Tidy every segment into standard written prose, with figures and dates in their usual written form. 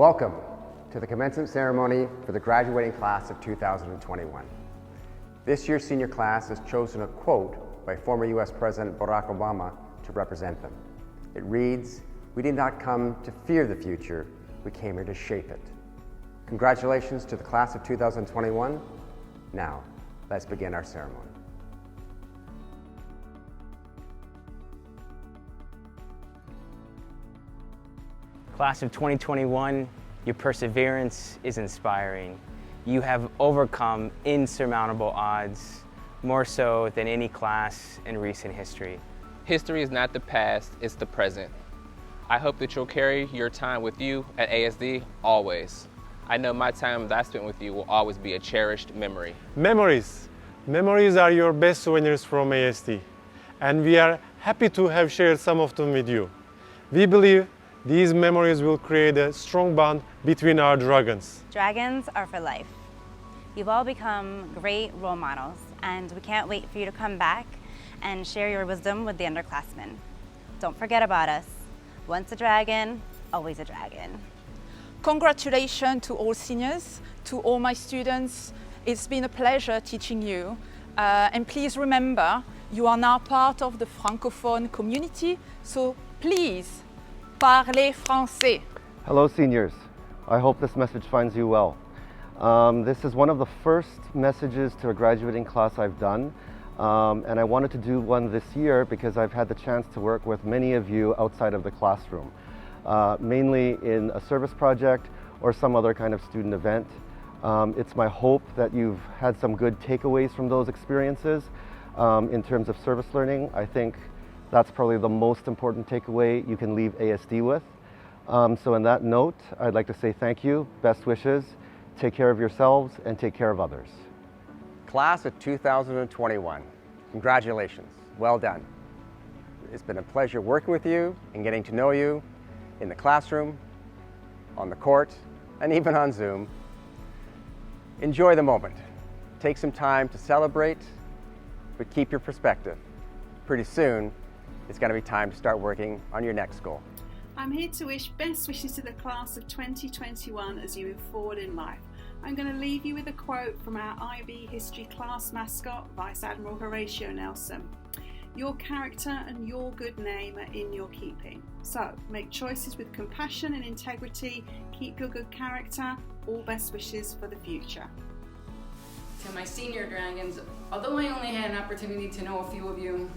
Welcome to the commencement ceremony for the graduating class of 2021. This year's senior class has chosen a quote by former US President Barack Obama to represent them. It reads, "We did not come to fear the future, we came here to shape it." Congratulations to the class of 2021. Now, let's begin our ceremony. Class of 2021, your perseverance is inspiring. You have overcome insurmountable odds, more so than any class in recent history. History is not the past, it's the present. I hope that you'll carry your time with you at ASD always. I know my time that I spent with you will always be a cherished memory. Memories. Memories are your best souvenirs from ASD, and we are happy to have shared some of them with you. We believe these memories will create a strong bond between our dragons. Dragons are for life. You've all become great role models, and we can't wait for you to come back and share your wisdom with the underclassmen. Don't forget about us. Once a dragon, always a dragon. Congratulations to all seniors, to all my students. It's been a pleasure teaching you. And please remember, you are now part of the Francophone community, so please, parlez français. Hello seniors, I hope this message finds you well. This is one of the first messages to a graduating class I've done, and I wanted to do one this year because I've had the chance to work with many of you outside of the classroom, mainly in a service project or some other kind of student event. It's my hope that you've had some good takeaways from those experiences. In terms of service learning, I think that's probably the most important takeaway you can leave ASD with. So on that note, I'd like to say thank you, best wishes, take care of yourselves and take care of others. Class of 2021, congratulations, well done. It's been a pleasure working with you and getting to know you in the classroom, on the court, and even on Zoom. Enjoy the moment. Take some time to celebrate, but keep your perspective. Pretty soon, it's going to be time to start working on your next goal. I'm here to wish best wishes to the class of 2021 as you move forward in life. I'm going to leave you with a quote from our IB History class mascot, Vice Admiral Horatio Nelson. "Your character and your good name are in your keeping. So make choices with compassion and integrity, keep your good character, all best wishes for the future." To my senior dragons, although I only had an opportunity to know a few of you,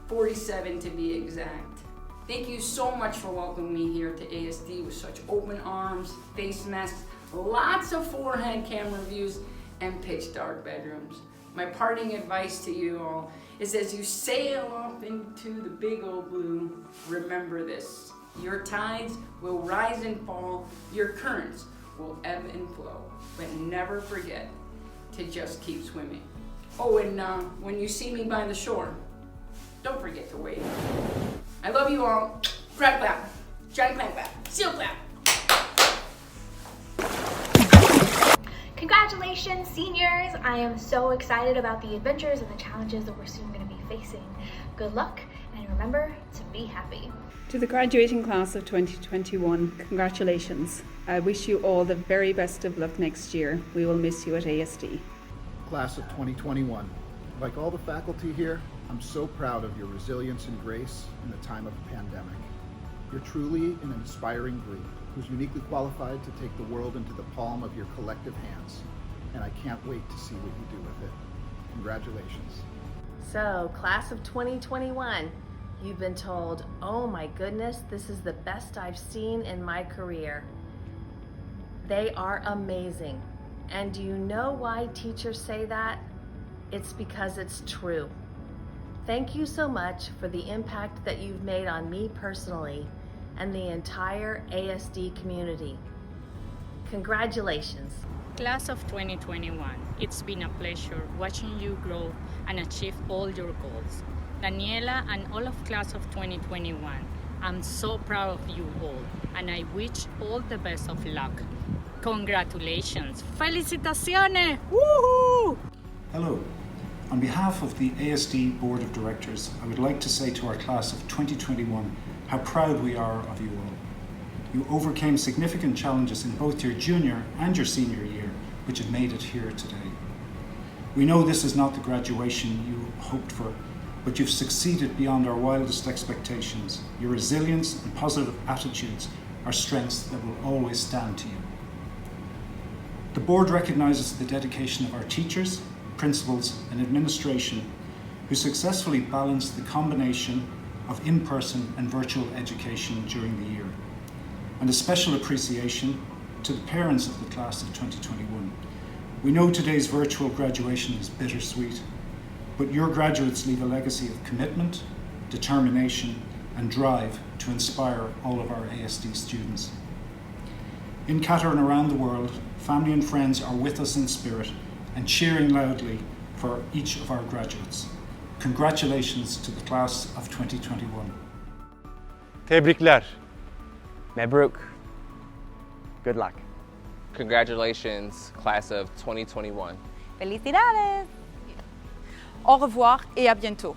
47 to be exact, thank you so much for welcoming me here to ASD with such open arms, face masks, lots of forehead camera views, and pitch dark bedrooms. My parting advice to you all is as you sail off into the big old blue, remember this: your tides will rise and fall, your currents will ebb and flow, but never forget to just keep swimming. Oh, and when you see me by the shore, don't forget to wave. I love you all. Crab clap, giant clap clap, seal clap. Congratulations, seniors! I am so excited about the adventures and the challenges that we're soon going to be facing. Good luck, and remember to be happy. To the graduating class of 2021, congratulations. I wish you all the very best of luck next year. We will miss you at ASD. Class of 2021, like all the faculty here, I'm so proud of your resilience and grace in the time of a pandemic. You're truly an inspiring group who's uniquely qualified to take the world into the palm of your collective hands, and I can't wait to see what you do with it. Congratulations. So, class of 2021, you've been told, oh my goodness, this is the best I've seen in my career. They are amazing. And do you know why teachers say that? It's because it's true. Thank you so much for the impact that you've made on me personally and the entire ASD community. Congratulations. Class of 2021, it's been a pleasure watching you grow and achieve all your goals. Daniela and all of class of 2021, I'm so proud of you all, and I wish all the best of luck. Congratulations! Felicitaciones! Woohoo! Hello. On behalf of the ASD Board of Directors, I would like to say to our class of 2021 how proud we are of you all. You overcame significant challenges in both your junior and your senior year, but you've made it here today. We know this is not the graduation you hoped for, but you've succeeded beyond our wildest expectations. Your resilience and positive attitudes are strengths that will always stand to you. The board recognises the dedication of our teachers, principals and administration who successfully balanced the combination of in-person and virtual education during the year. And a special appreciation to the parents of the class of 2021. We know today's virtual graduation is bittersweet, but your graduates leave a legacy of commitment, determination and drive to inspire all of our ASD students. In Qatar and around the world, family and friends are with us in spirit and cheering loudly for each of our graduates. Congratulations to the class of 2021. Tebrikler. Mebruk. Good luck. Congratulations, class of 2021. Felicidades! Au revoir et à bientôt.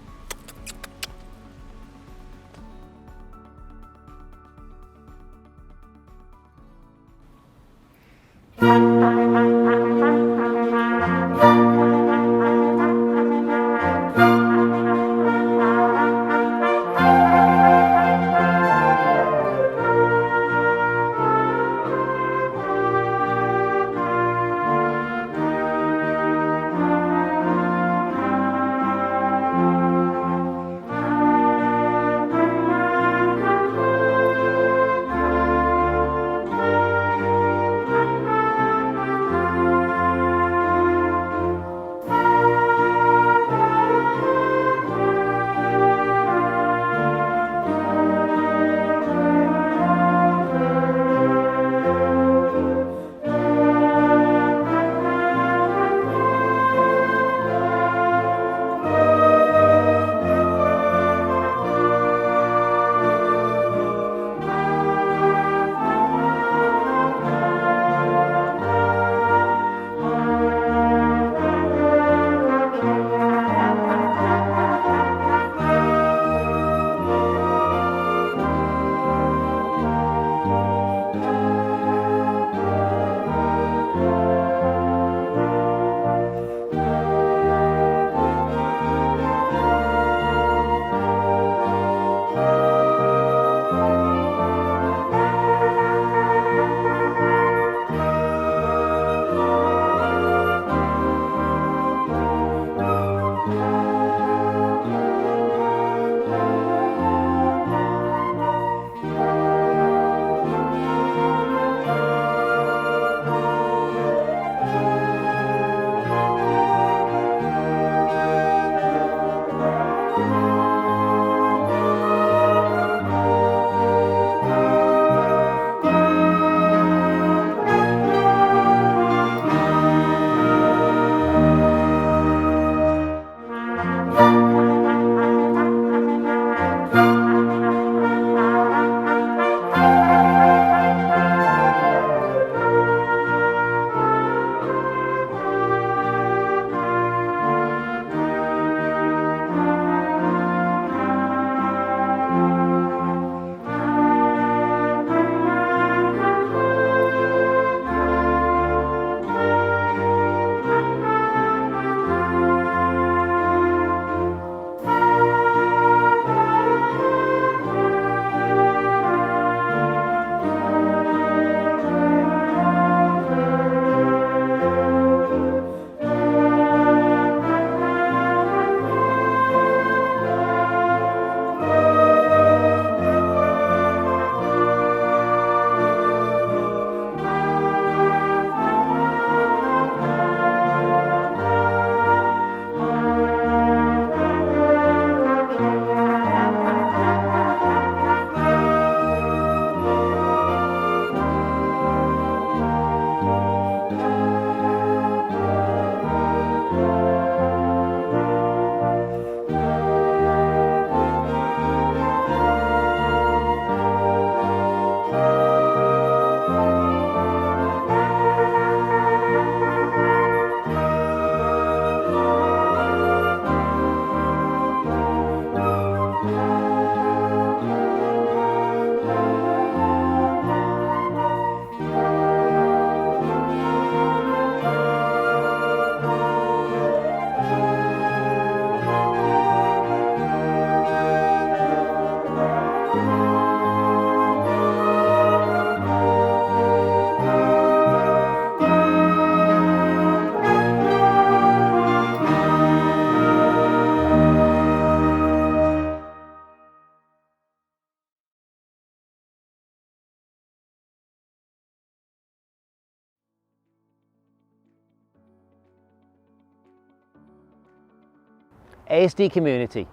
ASD community,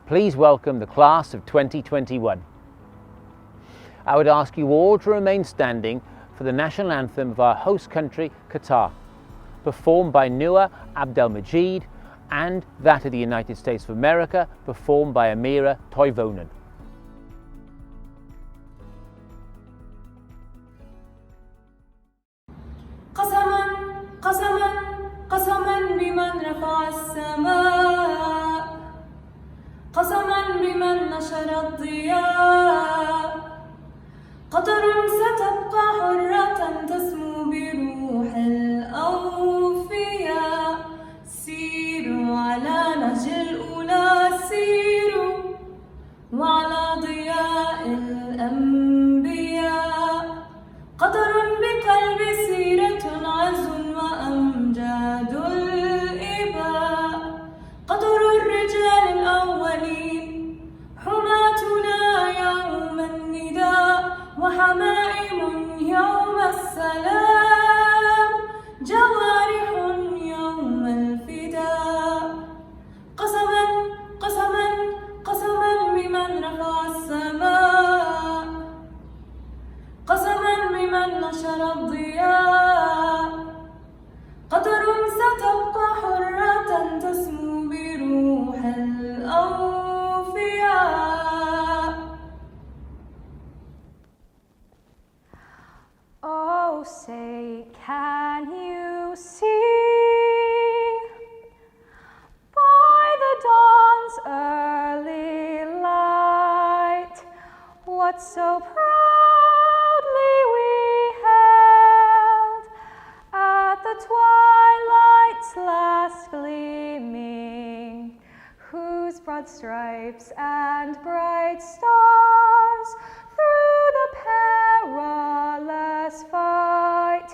please welcome the class of 2021. I would ask you all to remain standing for the national anthem of our host country, Qatar, performed by Noor Abdelmajid, and that of the United States of America, performed by Amira Toivonen. قسما بمن رفع السماء قسما بمن نشر الضياء قطر ستبقى حرة تسمو بروح الأوفياء سيروا على نهج الأولى سيروا وعلى ضياء الأنبياء قطر بقلب سيرة عز وأمجاد الإباء قطر الرجال الأولين حماتنا يوم النداء وحمائم يوم السلام جوارح يوم الفداء قسما قسما قسما بمن رفع السماء قسما بمن نشر الضياء قطر ستبقى حرة تسمو بروح الأوفياء. Oh, say, can you see by the dawn's early light what so proudly we held at the twilight's last gleaming, whose broad stripes and bright stars through the perilous fight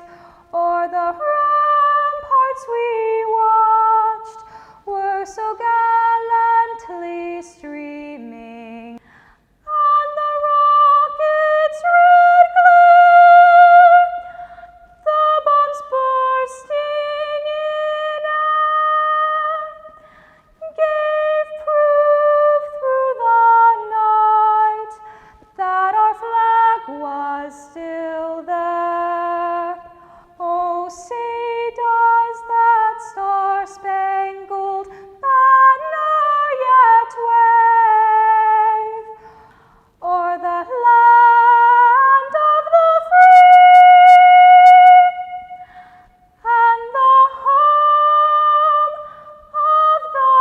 o'er the ramparts we watched were so gallantly streaming, and the rocket's red glare, the bombs bursting in air, gave proof through the night that our flag was still there. Oh, say, does that star-spangled banner yet wave o'er the land of the free and the home of the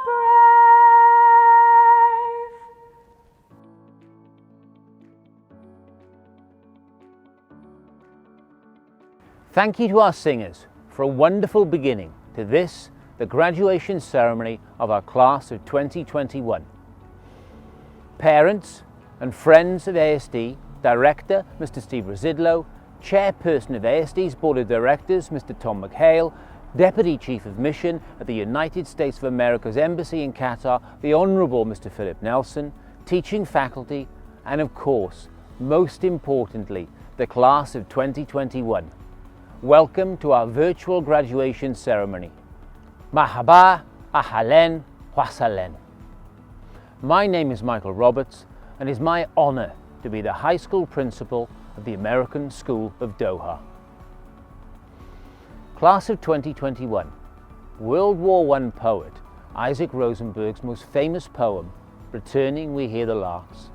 brave? Thank you to our singers for a wonderful beginning to this, the graduation ceremony of our class of 2021. Parents and friends of ASD, Director Mr. Steve Rosidlo, Chairperson of ASD's Board of Directors Mr. Tom McHale, Deputy Chief of Mission at the United States of America's Embassy in Qatar, the Honourable Mr. Philip Nelson, teaching faculty, and of course, most importantly, the class of 2021. Welcome to our virtual graduation ceremony. Mahaba, ahalen, wasalen. My name is Michael Roberts, and it is my honour to be the high school principal of the American School of Doha. Class of 2021, World War I poet Isaac Rosenberg's most famous poem, Returning We Hear the Larks,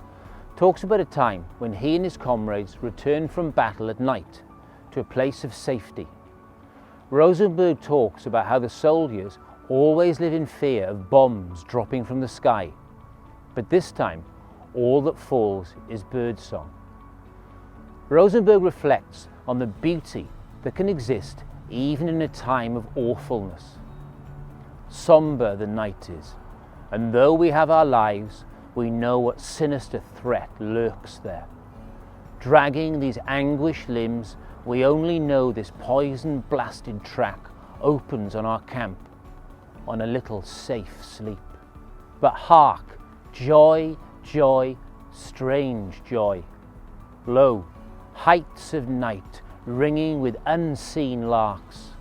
talks about a time when he and his comrades returned from battle at night to a place of safety. Rosenberg talks about how the soldiers always live in fear of bombs dropping from the sky, but this time all that falls is birdsong. Rosenberg reflects on the beauty that can exist even in a time of awfulness. Sombre the night is, and though we have our lives, we know what sinister threat lurks there. Dragging these anguished limbs, we only know this poison-blasted track opens on our camp, on a little safe sleep. But hark, joy, joy, strange joy. Lo, heights of night ringing with unseen larks,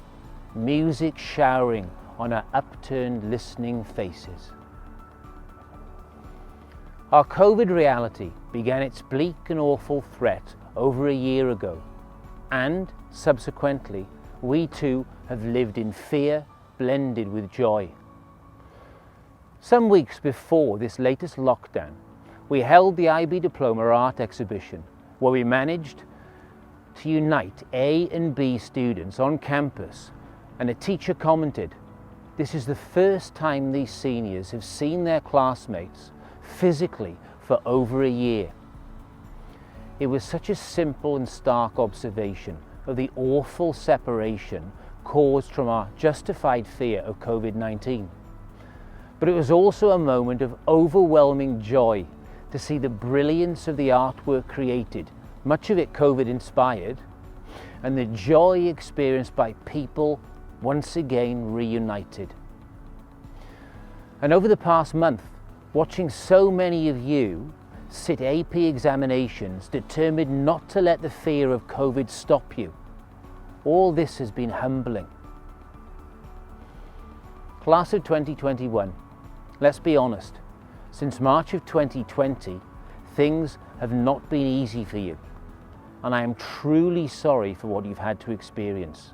music showering on our upturned, listening faces. Our COVID reality began its bleak and awful threat over a year ago, and subsequently, we too have lived in fear blended with joy. Some weeks before this latest lockdown, we held the IB Diploma Art Exhibition, where we managed to unite A and B students on campus, and a teacher commented, "This is the first time these seniors have seen their classmates physically for over a year." It was such a simple and stark observation of the awful separation caused from our justified fear of COVID-19. But it was also a moment of overwhelming joy to see the brilliance of the artwork created, much of it COVID-inspired, and the joy experienced by people once again reunited. And over the past month, watching so many of you sit AP examinations determined not to let the fear of COVID stop you, all this has been humbling. Class of 2021, let's be honest, since March of 2020, things have not been easy for you, and I am truly sorry for what you've had to experience.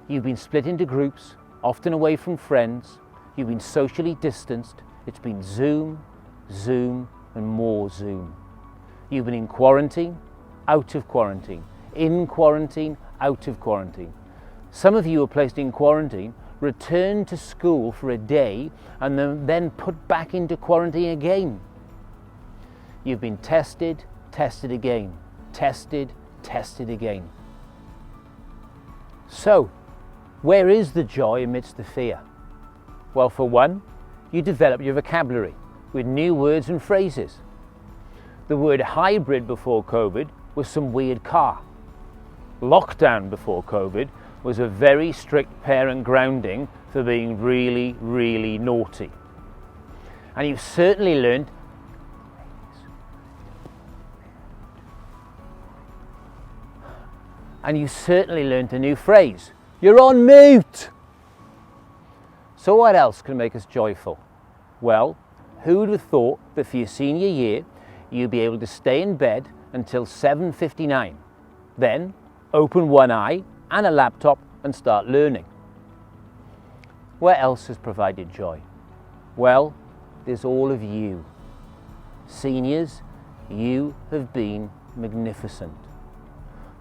You've been split into groups, often away from friends, you've been socially distanced, it's been Zoom, Zoom, and more Zoom. You've been in quarantine, out of quarantine, in quarantine, out of quarantine. Some of you were placed in quarantine, returned to school for a day, and then put back into quarantine again. You've been tested, tested again, tested, tested again. So, where is the joy amidst the fear? Well, for one, you develop your vocabulary with new words and phrases. The word hybrid before COVID was some weird car. Lockdown before COVID was a very strict parent grounding for being really, really naughty. And you've certainly learned a new phrase. You're on mute! So what else can make us joyful? Well, who would have thought that for your senior year, you'd be able to stay in bed until 7:59, then open one eye and a laptop and start learning? What else has provided joy? Well, there's all of you. Seniors, you have been magnificent.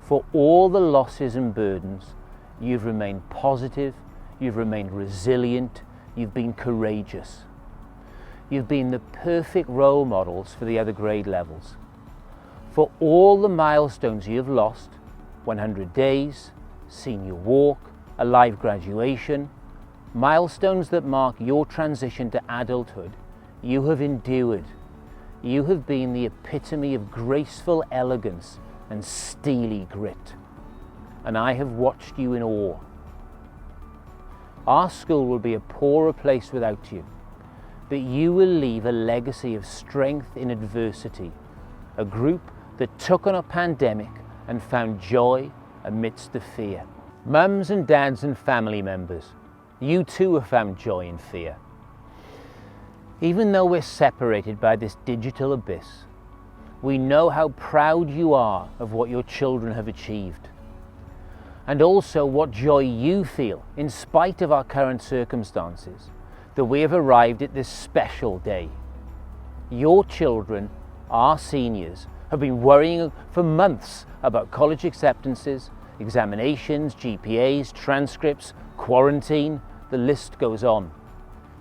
For all the losses and burdens, you've remained positive, you've remained resilient, you've been courageous. You've been the perfect role models for the other grade levels. For all the milestones you have lost, 100 days, senior walk, a live graduation, milestones that mark your transition to adulthood, you have endured. You have been the epitome of graceful elegance and steely grit. And I have watched you in awe. Our school will be a poorer place without you, but you will leave a legacy of strength in adversity, a group that took on a pandemic and found joy amidst the fear. Mums and dads and family members, you too have found joy in fear. Even though we're separated by this digital abyss, we know how proud you are of what your children have achieved, and also what joy you feel in spite of our current circumstances, that we have arrived at this special day. Your children, our seniors, have been worrying for months about college acceptances, examinations, GPAs, transcripts, quarantine, the list goes on.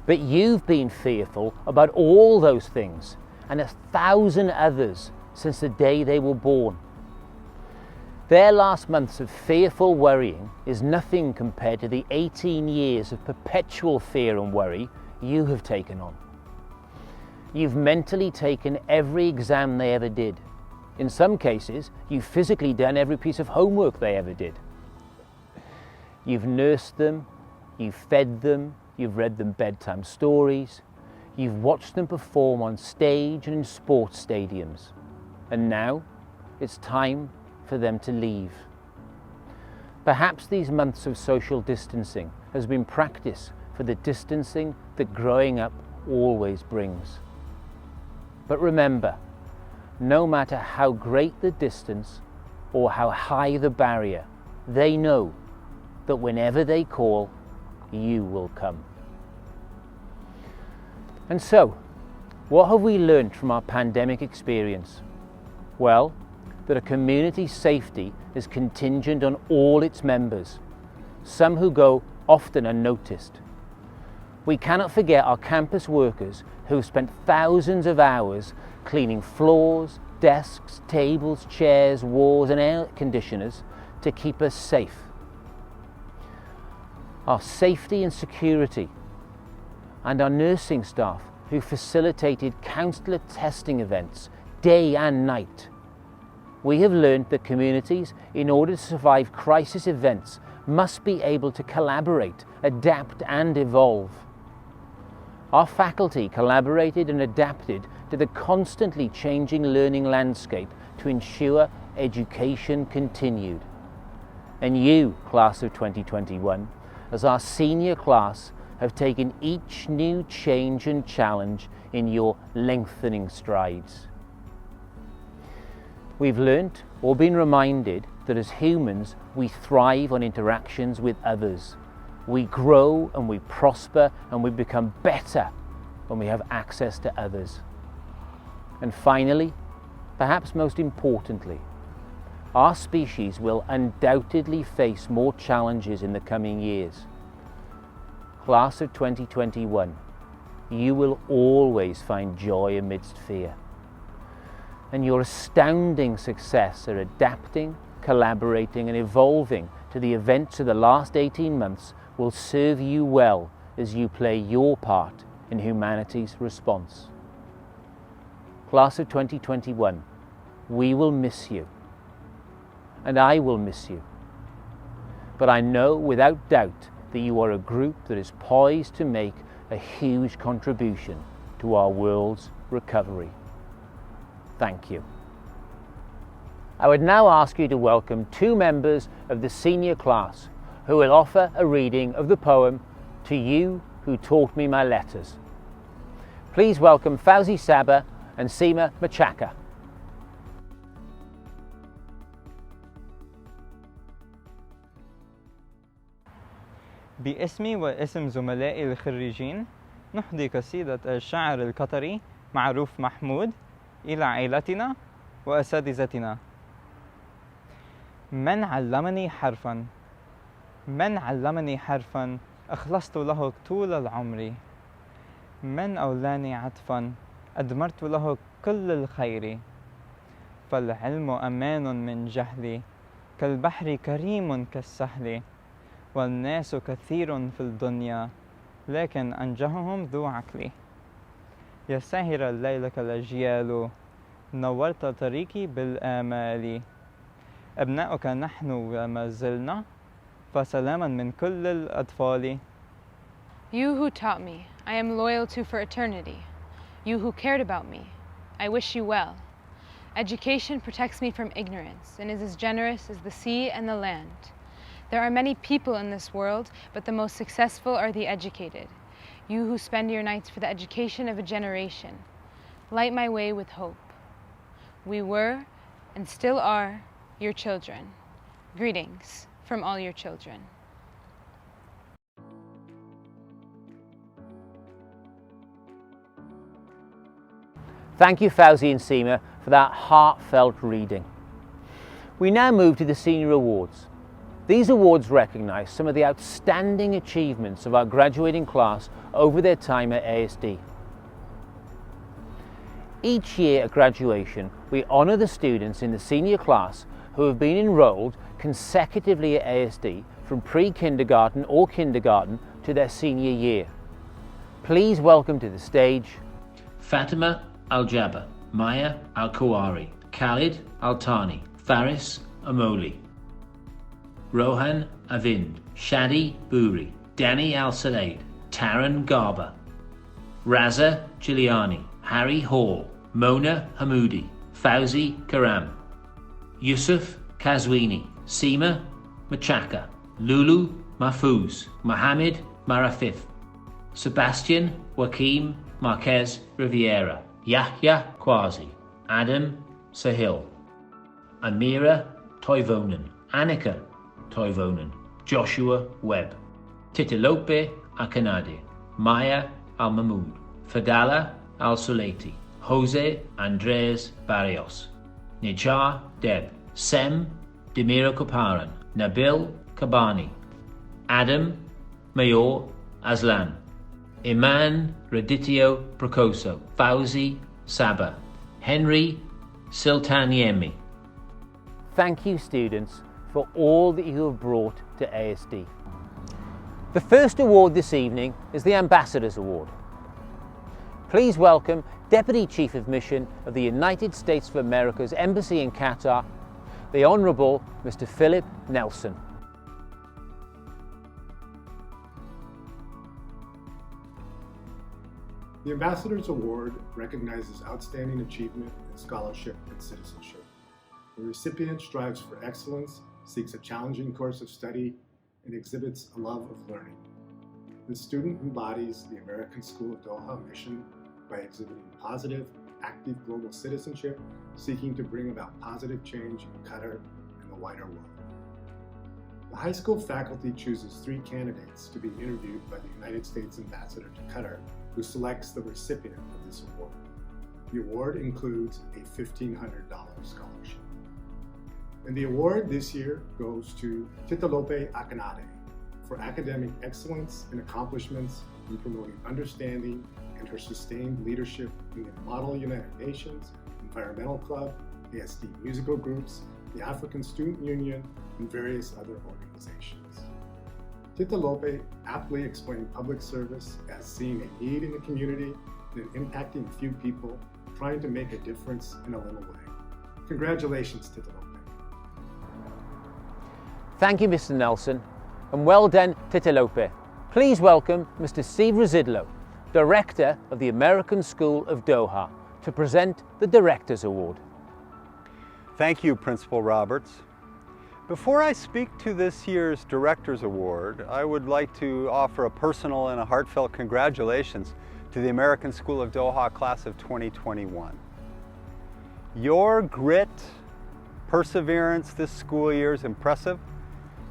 But you've been fearful about all those things and 1,000 others since the day they were born. Their last months of fearful worrying is nothing compared to the 18 years of perpetual fear and worry you have taken on. You've mentally taken every exam they ever did. In some cases, you've physically done every piece of homework they ever did. You've nursed them, you've fed them, you've read them bedtime stories, you've watched them perform on stage and in sports stadiums. And now, it's time for them to leave. Perhaps these months of social distancing has been practice for the distancing that growing up always brings. But remember, no matter how great the distance or how high the barrier, they know that whenever they call, you will come. And so, what have we learned from our pandemic experience? Well, that a community's safety is contingent on all its members, some who go often unnoticed. We cannot forget our campus workers who have spent thousands of hours cleaning floors, desks, tables, chairs, walls and air conditioners to keep us safe. Our safety and security, and our nursing staff who facilitated countless testing events day and night. We have learned that communities, in order to survive crisis events, must be able to collaborate, adapt and evolve. Our faculty collaborated and adapted to the constantly changing learning landscape to ensure education continued. And you, class of 2021, as our senior class, have taken each new change and challenge in your lengthening strides. We've learnt or been reminded that as humans we thrive on interactions with others. We grow and we prosper and we become better when we have access to others. And finally, perhaps most importantly, our species will undoubtedly face more challenges in the coming years. Class of 2021, you will always find joy amidst fear. And your astounding success at adapting, collaborating and evolving to the events of the last 18 months will serve you well as you play your part in humanity's response. Class of 2021, we will miss you. And I will miss you. But I know without doubt that you are a group that is poised to make a huge contribution to our world's recovery. Thank you. I would now ask you to welcome two members of the senior class who will offer a reading of the poem "To You Who Taught Me My Letters." Please welcome Fauzi Saba and Seema Machaka. باسمي واسم زملائي الخريجين نحضي قصيدة الشاعر القطري معروف محمود إلى عائلتنا وأساتذتنا. من علمني حرفا، من علمني حرفا أخلصت له طول العمر، من أولاني عطفا أدمرت له كل الخير، فالعلم أمان من جهلي كالبحر كريم كالسهل، والناس كثير في الدنيا لكن أنجههم ذو عقل. يا ساهر الليل كالأجيال نورت طريقي بالآمال، أبناؤك نحن وما زلنا فسلاما من كل الأطفال. You who taught me, I am loyal to for eternity. You who cared about me, I wish you well. Education protects me from ignorance and is as generous as the sea and the land. There are many people in this world, but the most successful are the educated. You who spend your nights for the education of a generation, light my way with hope. We were, and still are, your children. Greetings from all your children. Thank you, Fauzi and Seema, for that heartfelt reading. We now move to the Senior Awards. These awards recognise some of the outstanding achievements of our graduating class over their time at ASD. Each year at graduation, we honour the students in the senior class who have been enrolled consecutively at ASD from pre-kindergarten or kindergarten to their senior year. Please welcome to the stage Fatima Al-Jabba, Maya Al-Kawari, Khalid Al-Tani, Faris Amoli, Rohan Avind, Shadi Buri, Danny Al-Salaid, Taran Garba, Raza Giuliani, Harry Hall, Mona Hamoudi, Fauzi Karam, Yusuf Kazwini, Seema Machaka, Lulu Mahfouz Mohammed Marafif, Sebastian Joaquim Marquez Riviera, Yahya Quasi, Adam Sahil, Amira Toivonen, Annika Toivonen, Joshua Webb, Titilope Akanade, Maya Al-Mahmoud, Fadala Al-Sulaiti, Jose Andres Barrios, Nijar Deb, Sem Demiro Kaparan, Nabil Kabani, Adam Mayor Aslan, Iman Raditio Procoso, Fauzi Saba, Henry Siltaniemi. Thank you, students, for all that you have brought to ASD. The first award this evening is the Ambassadors Award. Please welcome Deputy Chief of Mission of the United States of America's Embassy in Qatar, the Honourable Mr. Philip Nelson. The Ambassadors Award recognizes outstanding achievement in scholarship and citizenship. The recipient strives for excellence, seeks a challenging course of study, and exhibits a love of learning. The student embodies the American School of Doha mission by exhibiting positive, active global citizenship, seeking to bring about positive change in Qatar and the wider world. The high school faculty chooses 3 candidates to be interviewed by the United States Ambassador to Qatar, who selects the recipient of this award. The award includes a $1,500 scholarship. And the award this year goes to Titilope Akanade for academic excellence and accomplishments in promoting understanding and her sustained leadership in the Model United Nations, Environmental Club, ASD musical groups, the African Student Union, and various other organizations. Titilope aptly explained public service as seeing a need in the community and impacting a few people, trying to make a difference in a little way. Congratulations, Titilope. Thank you, Mr. Nelson, and well done, Titilope. Please welcome Mr. Steve Rosidlo, Director of the American School of Doha, to present the Directors Award. Thank you, Principal Roberts. Before I speak to this year's Directors Award, I would like to offer a personal and a heartfelt congratulations to the American School of Doha class of 2021. Your grit, perseverance this school year is impressive,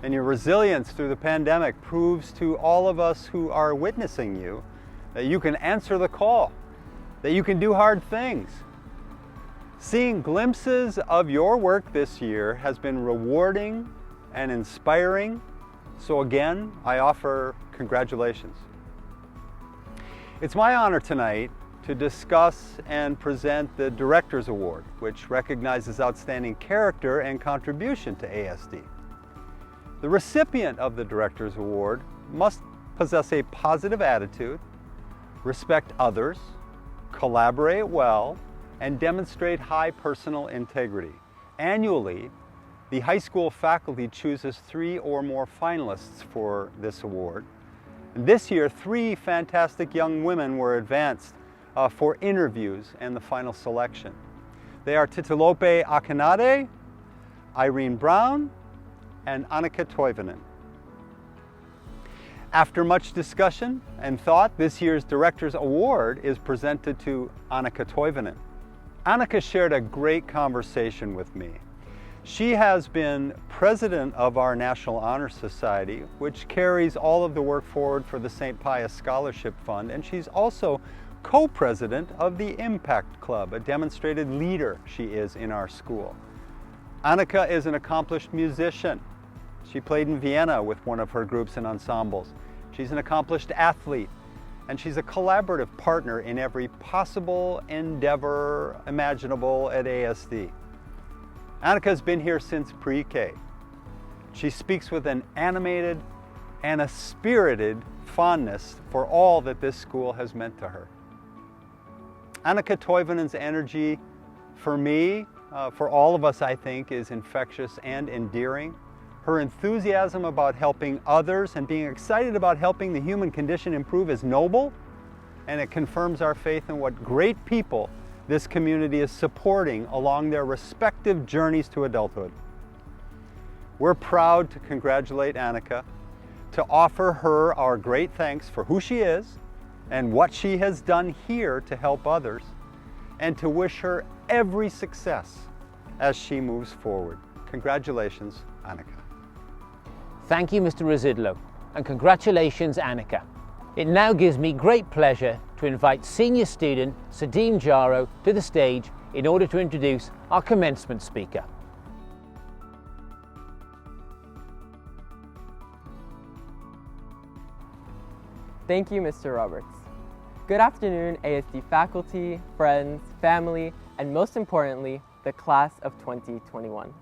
and your resilience through the pandemic proves to all of us who are witnessing you that you can answer the call, that you can do hard things. Seeing glimpses of your work this year has been rewarding and inspiring, so again, I offer congratulations. It's my honor tonight to discuss and present the Directors Award, which recognizes outstanding character and contribution to ASD. The recipient of the Directors Award must possess a positive attitude, respect others, collaborate well, and demonstrate high personal integrity. Annually, the high school faculty chooses 3 or more finalists for this award. And this year, 3 fantastic young women were advanced for interviews and the final selection. They are Titilope Akanade, Irene Brown, and Annika Toivonen. After much discussion and thought, this year's Directors Award is presented to Annika Toivonen. Annika shared a great conversation with me. She has been president of our National Honor Society, which carries all of the work forward for the St. Pius Scholarship Fund, and she's also co-president of the Impact Club, a demonstrated leader she is in our school. Annika is an accomplished musician. She played in Vienna with one of her groups and ensembles. She's an accomplished athlete, and she's a collaborative partner in every possible endeavor imaginable at ASD. Annika's been here since pre-K. She speaks with an animated and a spirited fondness for all that this school has meant to her. Annika Toivonen's energy, for me, for all of us, I think, is infectious and endearing. Her enthusiasm about helping others and being excited about helping the human condition improve is noble, and it confirms our faith in what great people this community is supporting along their respective journeys to adulthood. We're proud to congratulate Annika, to offer her our great thanks for who she is and what she has done here to help others, and to wish her every success as she moves forward. Congratulations, Annika. Thank you, Mr. Residlo, and congratulations, Annika. It now gives me great pleasure to invite senior student Sadim Jaro to the stage in order to introduce our commencement speaker. Thank you, Mr. Roberts. Good afternoon, ASD faculty, friends, family, and most importantly, the class of 2021.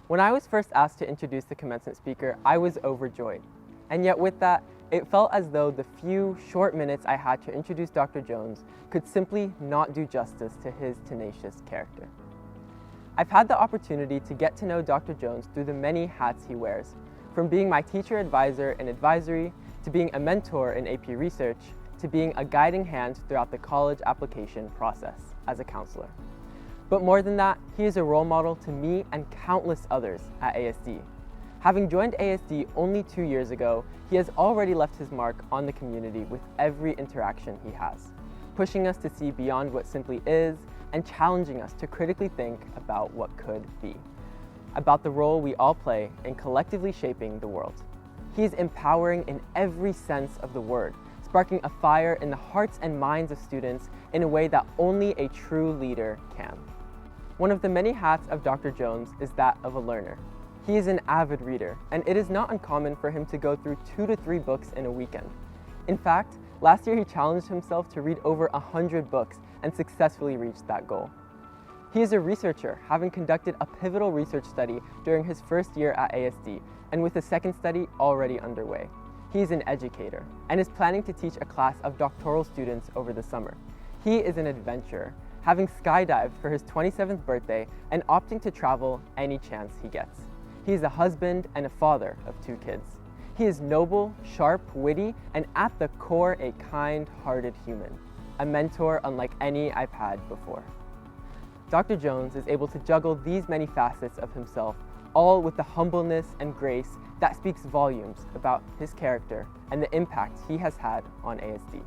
When I was first asked to introduce the commencement speaker, I was overjoyed. And yet with that, it felt as though the few short minutes I had to introduce Dr. Jones could simply not do justice to his tenacious character. I've had the opportunity to get to know Dr. Jones through the many hats he wears, from being my teacher advisor in advisory, to being a mentor in AP research, to being a guiding hand throughout the college application process as a counselor. But more than that, he is a role model to me and countless others at ASD. Having joined ASD only 2 years ago, he has already left his mark on the community with every interaction he has, pushing us to see beyond what simply is and challenging us to critically think about what could be, about the role we all play in collectively shaping the world. He is empowering in every sense of the word, sparking a fire in the hearts and minds of students in a way that only a true leader can. One of the many hats of Dr. Jones is that of a learner. He is an avid reader, and it is not uncommon for him to go through 2 to 3 books in a weekend. In fact, last year he challenged himself to read over 100 books and successfully reached that goal. He is a researcher, having conducted a pivotal research study during his first year at ASD, and with a second study already underway. He is an educator, and is planning to teach a class of doctoral students over the summer. He is an adventurer, having skydived for his 27th birthday and opting to travel any chance he gets. He is a husband and a father of 2 kids. He is noble, sharp, witty, and at the core a kind-hearted human, a mentor unlike any I've had before. Dr. Jones is able to juggle these many facets of himself, all with the humbleness and grace that speaks volumes about his character and the impact he has had on ASD.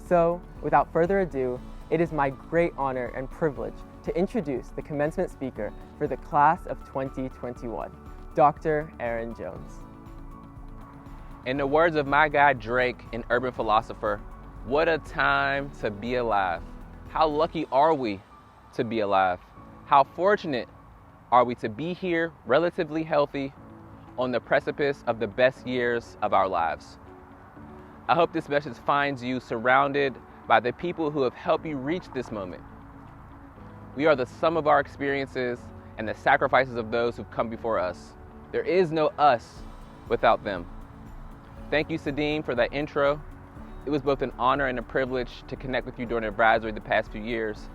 So, without further ado, it is my great honor and privilege to introduce the commencement speaker for the class of 2021, Dr. Aaron Jones. In the words of my guy Drake, an urban philosopher, what a time to be alive. How lucky are we to be alive? How fortunate are we to be here, relatively healthy, on the precipice of the best years of our lives? I hope this message finds you surrounded by the people who have helped you reach this moment. We are the sum of our experiences and the sacrifices of those who've come before us. There is no us without them. Thank you, Sadim, for that intro. It was both an honor and a privilege to connect with you during advisory the past few years,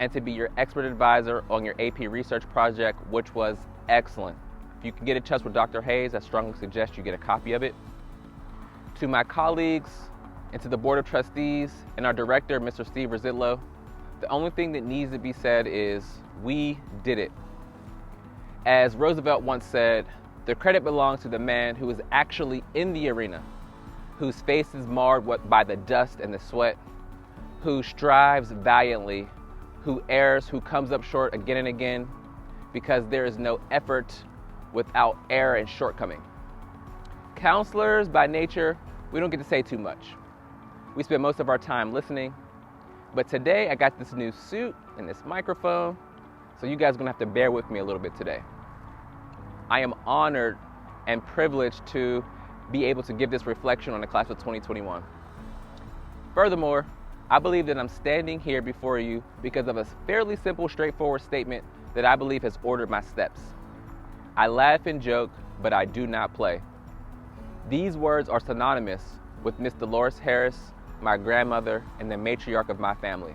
and to be your expert advisor on your AP research project, which was excellent. If you can get in touch with Dr. Hayes, I strongly suggest you get a copy of it. To my colleagues and to the Board of Trustees and our director, Mr. Steve Residlo, the only thing that needs to be said is, we did it. As Roosevelt once said, the credit belongs to the man who is actually in the arena, whose face is marred by the dust and the sweat, who strives valiantly, who errs, who comes up short again and again, because there is no effort without error and shortcoming. Counselors, by nature, we don't get to say too much. We spend most of our time listening, but today I got this new suit and this microphone, so you guys are gonna have to bear with me a little bit today. I am honored and privileged to be able to give this reflection on the class of 2021. Furthermore, I believe that I'm standing here before you because of a fairly simple, straightforward statement that I believe has ordered my steps. I laugh and joke, but I do not play. These words are synonymous with Miss Dolores Harris, my grandmother, and the matriarch of my family.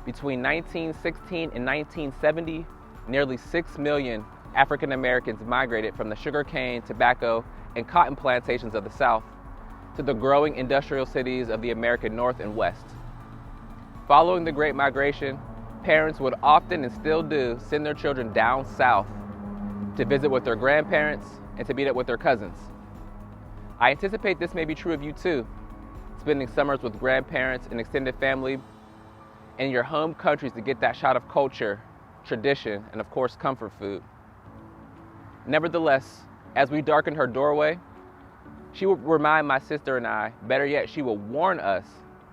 Between 1916 and 1970, nearly 6 million African Americans migrated from the sugarcane, tobacco, and cotton plantations of the South to the growing industrial cities of the American North and West. Following the Great Migration, parents would often, and still do, send their children down south to visit with their grandparents and to meet up with their cousins. I anticipate this may be true of you too, spending summers with grandparents and extended family in your home countries to get that shot of culture, tradition, and of course, comfort food. Nevertheless, as we darkened her doorway, she would remind my sister and I, better yet, she would warn us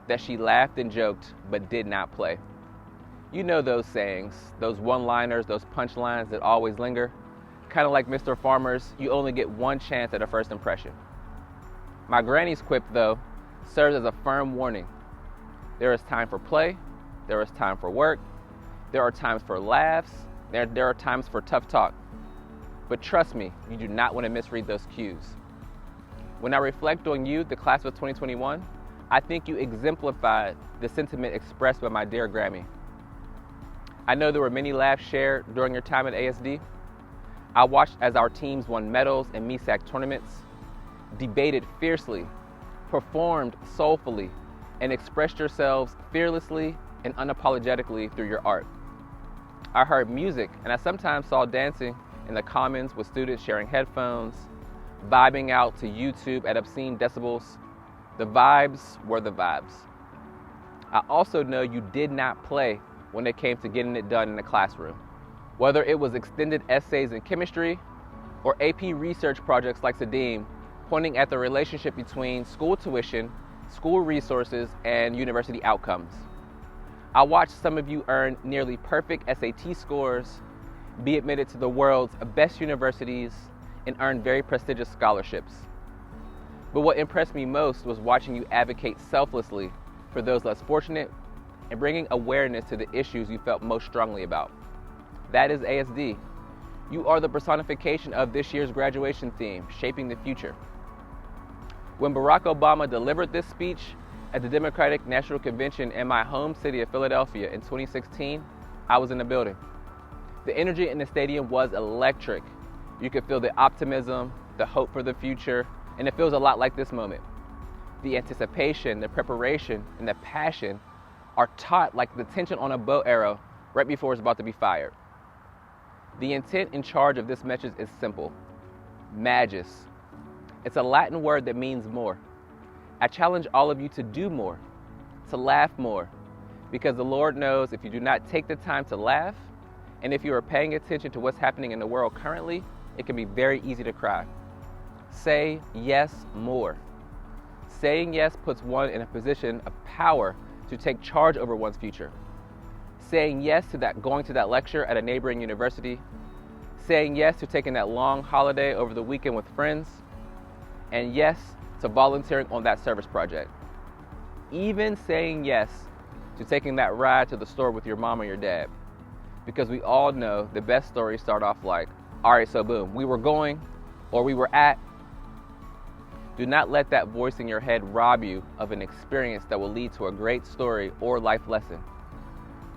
that she laughed and joked, but did not play. You know those sayings, those one-liners, those punchlines that always linger. Kind of like Mr. Farmer's, you only get one chance at a first impression. My granny's quip, though, serves as a firm warning. There is time for play, there is time for work, there are times for laughs, there are times for tough talk. But trust me, you do not want to misread those cues. When I reflect on you, the class of 2021, I think you exemplified the sentiment expressed by my dear Grammy. I know there were many laughs shared during your time at ASD. I watched as our teams won medals in MESAC tournaments, debated fiercely, performed soulfully, and expressed yourselves fearlessly and unapologetically through your art. I heard music, and I sometimes saw dancing in the commons with students sharing headphones, vibing out to YouTube at obscene decibels. The vibes were the vibes. I also know you did not play when it came to getting it done in the classroom. Whether it was extended essays in chemistry or AP research projects like Sadim, pointing at the relationship between school tuition, school resources, and university outcomes. I watched some of you earn nearly perfect SAT scores, be admitted to the world's best universities, and earn very prestigious scholarships. But what impressed me most was watching you advocate selflessly for those less fortunate and bringing awareness to the issues you felt most strongly about. That is ASD. You are the personification of this year's graduation theme, Shaping the Future. When Barack Obama delivered this speech at the Democratic National Convention in my home city of Philadelphia in 2016, I was in the building. The energy in the stadium was electric. You could feel the optimism, the hope for the future, and it feels a lot like this moment. The anticipation, the preparation, and the passion are taut like the tension on a bow arrow right before it's about to be fired. The intent in charge of this message is simple: magis. It's a Latin word that means more. I challenge all of you to do more, to laugh more, because the Lord knows if you do not take the time to laugh, and if you are paying attention to what's happening in the world currently, it can be very easy to cry. Say yes more. Saying yes puts one in a position of power to take charge over one's future. Saying yes to going to that lecture at a neighboring university, saying yes to taking that long holiday over the weekend with friends, and yes to volunteering on that service project. Even saying yes to taking that ride to the store with your mom or your dad. Because we all know the best stories start off like, all right, so boom, we were going, or we were at. Do not let that voice in your head rob you of an experience that will lead to a great story or life lesson.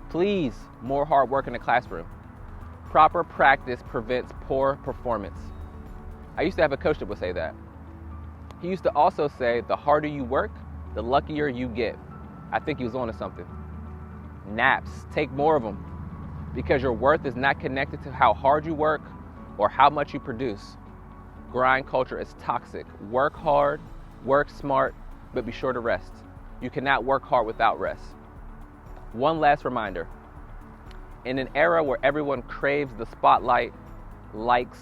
Please, more hard work in the classroom. Proper practice prevents poor performance. I used to have a coach that would say that. He used to also say, the harder you work, the luckier you get. I think he was onto something. Naps, take more of them, because your worth is not connected to how hard you work or how much you produce. Grind culture is toxic. Work hard, work smart, but be sure to rest. You cannot work hard without rest. One last reminder. In an era where everyone craves the spotlight, likes,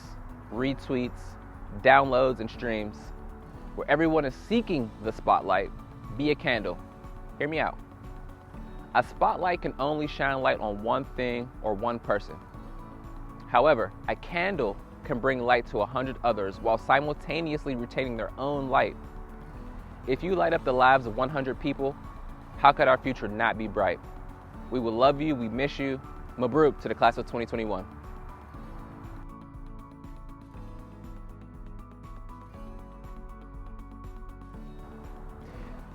retweets, downloads, and streams, where everyone is seeking the spotlight, be a candle. Hear me out. A spotlight can only shine light on one thing or one person. However, a candle can bring light to 100 others while simultaneously retaining their own light. If you light up the lives of 100 people, how could our future not be bright? We will love you, we miss you. Mabruk to the class of 2021.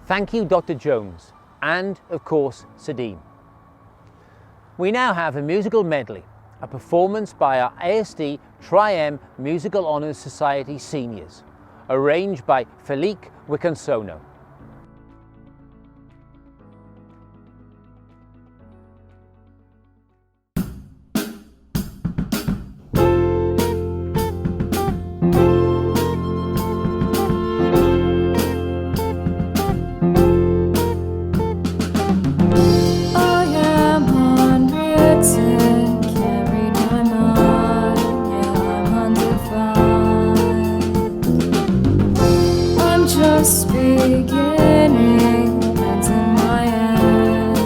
Thank you, Dr. Jones, and of course, Sadim. We now have a musical medley, a performance by our ASD Tri-M Musical Honours Society seniors, arranged by Felique Wicansono. just beginning, ends in my end,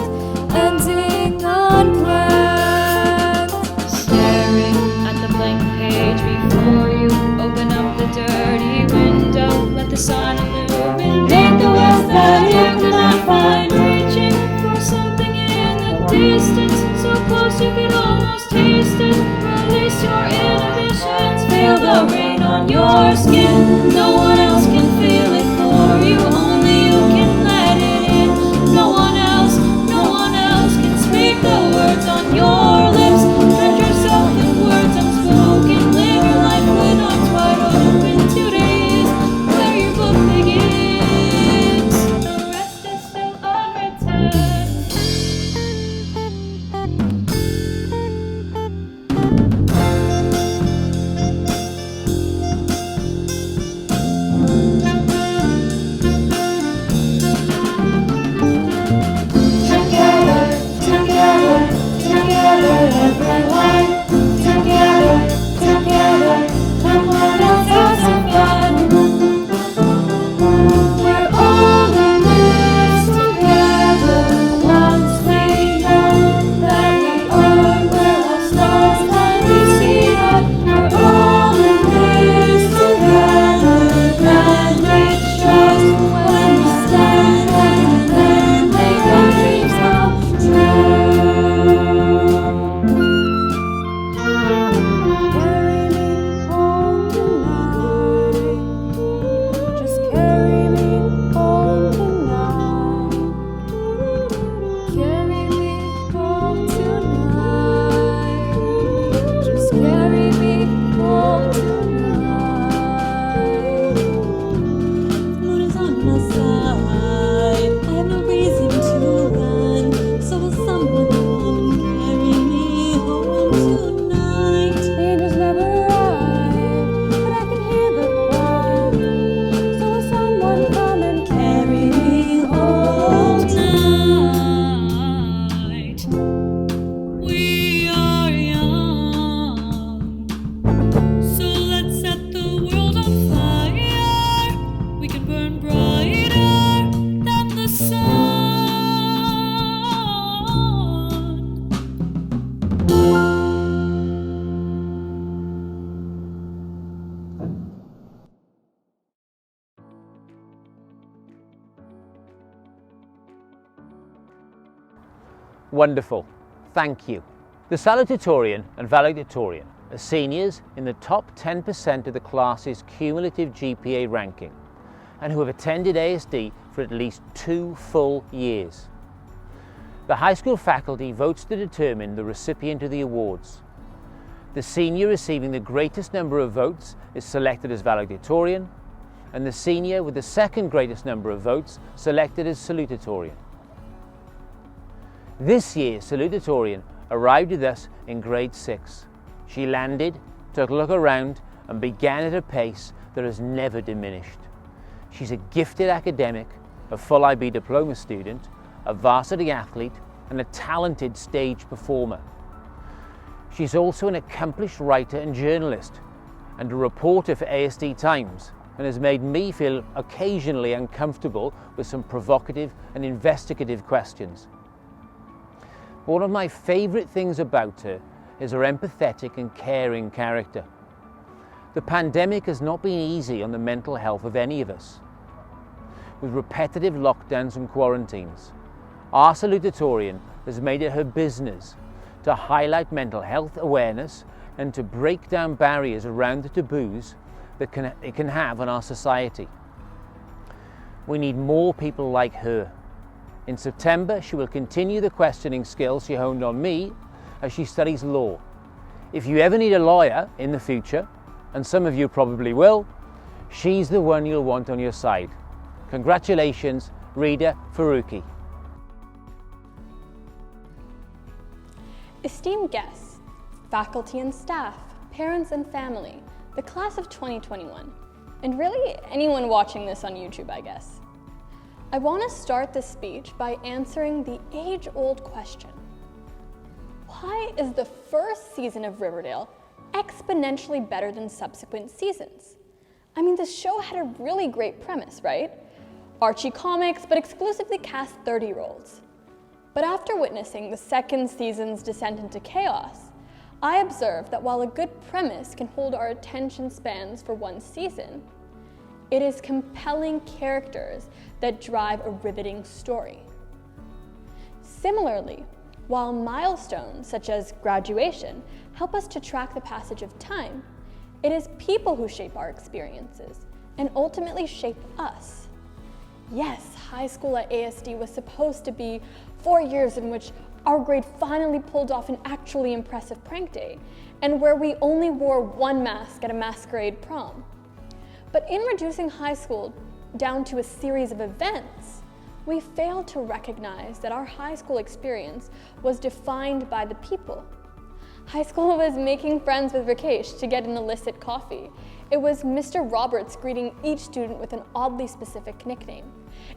ending unplanned. Staring at the blank page before you, open up the dirty window, let the sun illuminate the words that you could not find. Reaching for something in the distance, so close you could almost taste it. Release your inhibitions, feel the rain on your skin. No one else can feel it for you, only you can let it in. No one else can speak the words on your lips. Drown yourself in words unspoken, live your life with arms wide open. Today is where your book begins, the rest is still unwritten. Together, everyone. Together, come on, let's have some fun. We're all in this together. Once we know that we are where our stars can we see that we're all in this together. And it shows when we stand and make our dreams come true. Wonderful, thank you. The salutatorian and valedictorian are seniors in the top 10% of the class's cumulative GPA ranking and who have attended ASD for at least 2 full years. The high school faculty votes to determine the recipient of the awards. The senior receiving the greatest number of votes is selected as valedictorian, and the senior with the second greatest number of votes selected as salutatorian. This year's salutatorian arrived with us in grade 6. She landed, took a look around and began at a pace that has never diminished. She's a gifted academic, a full IB diploma student, a varsity athlete and a talented stage performer. She's also an accomplished writer and journalist and a reporter for ASD Times, and has made me feel occasionally uncomfortable with some provocative and investigative questions. One of my favourite things about her is her empathetic and caring character. The pandemic has not been easy on the mental health of any of us. With repetitive lockdowns and quarantines, our salutatorian has made it her business to highlight mental health awareness and to break down barriers around the taboos that it can have on our society. We need more people like her. In September, she will continue the questioning skills she honed on me as she studies law. If you ever need a lawyer in the future, and some of you probably will, she's the one you'll want on your side. Congratulations, Rida Faruqi. Esteemed guests, faculty and staff, parents and family, the class of 2021, and really anyone watching this on YouTube, I guess. I want to start this speech by answering the age-old question. Why is the first season of Riverdale exponentially better than subsequent seasons? I mean, this show had a really great premise, right? Archie comics, but exclusively cast 30 roles. But after witnessing the second season's descent into chaos, I observed that while a good premise can hold our attention spans for one season, it is compelling characters that drive a riveting story. Similarly, while milestones such as graduation help us to track the passage of time, it is people who shape our experiences and ultimately shape us. Yes, high school at ASD was supposed to be 4 years in which our grade finally pulled off an actually impressive prank day, and where we only wore one mask at a masquerade prom. But in reducing high school down to a series of events, we failed to recognize that our high school experience was defined by the people. High school was making friends with Rakesh to get an illicit coffee. It was Mr. Roberts greeting each student with an oddly specific nickname.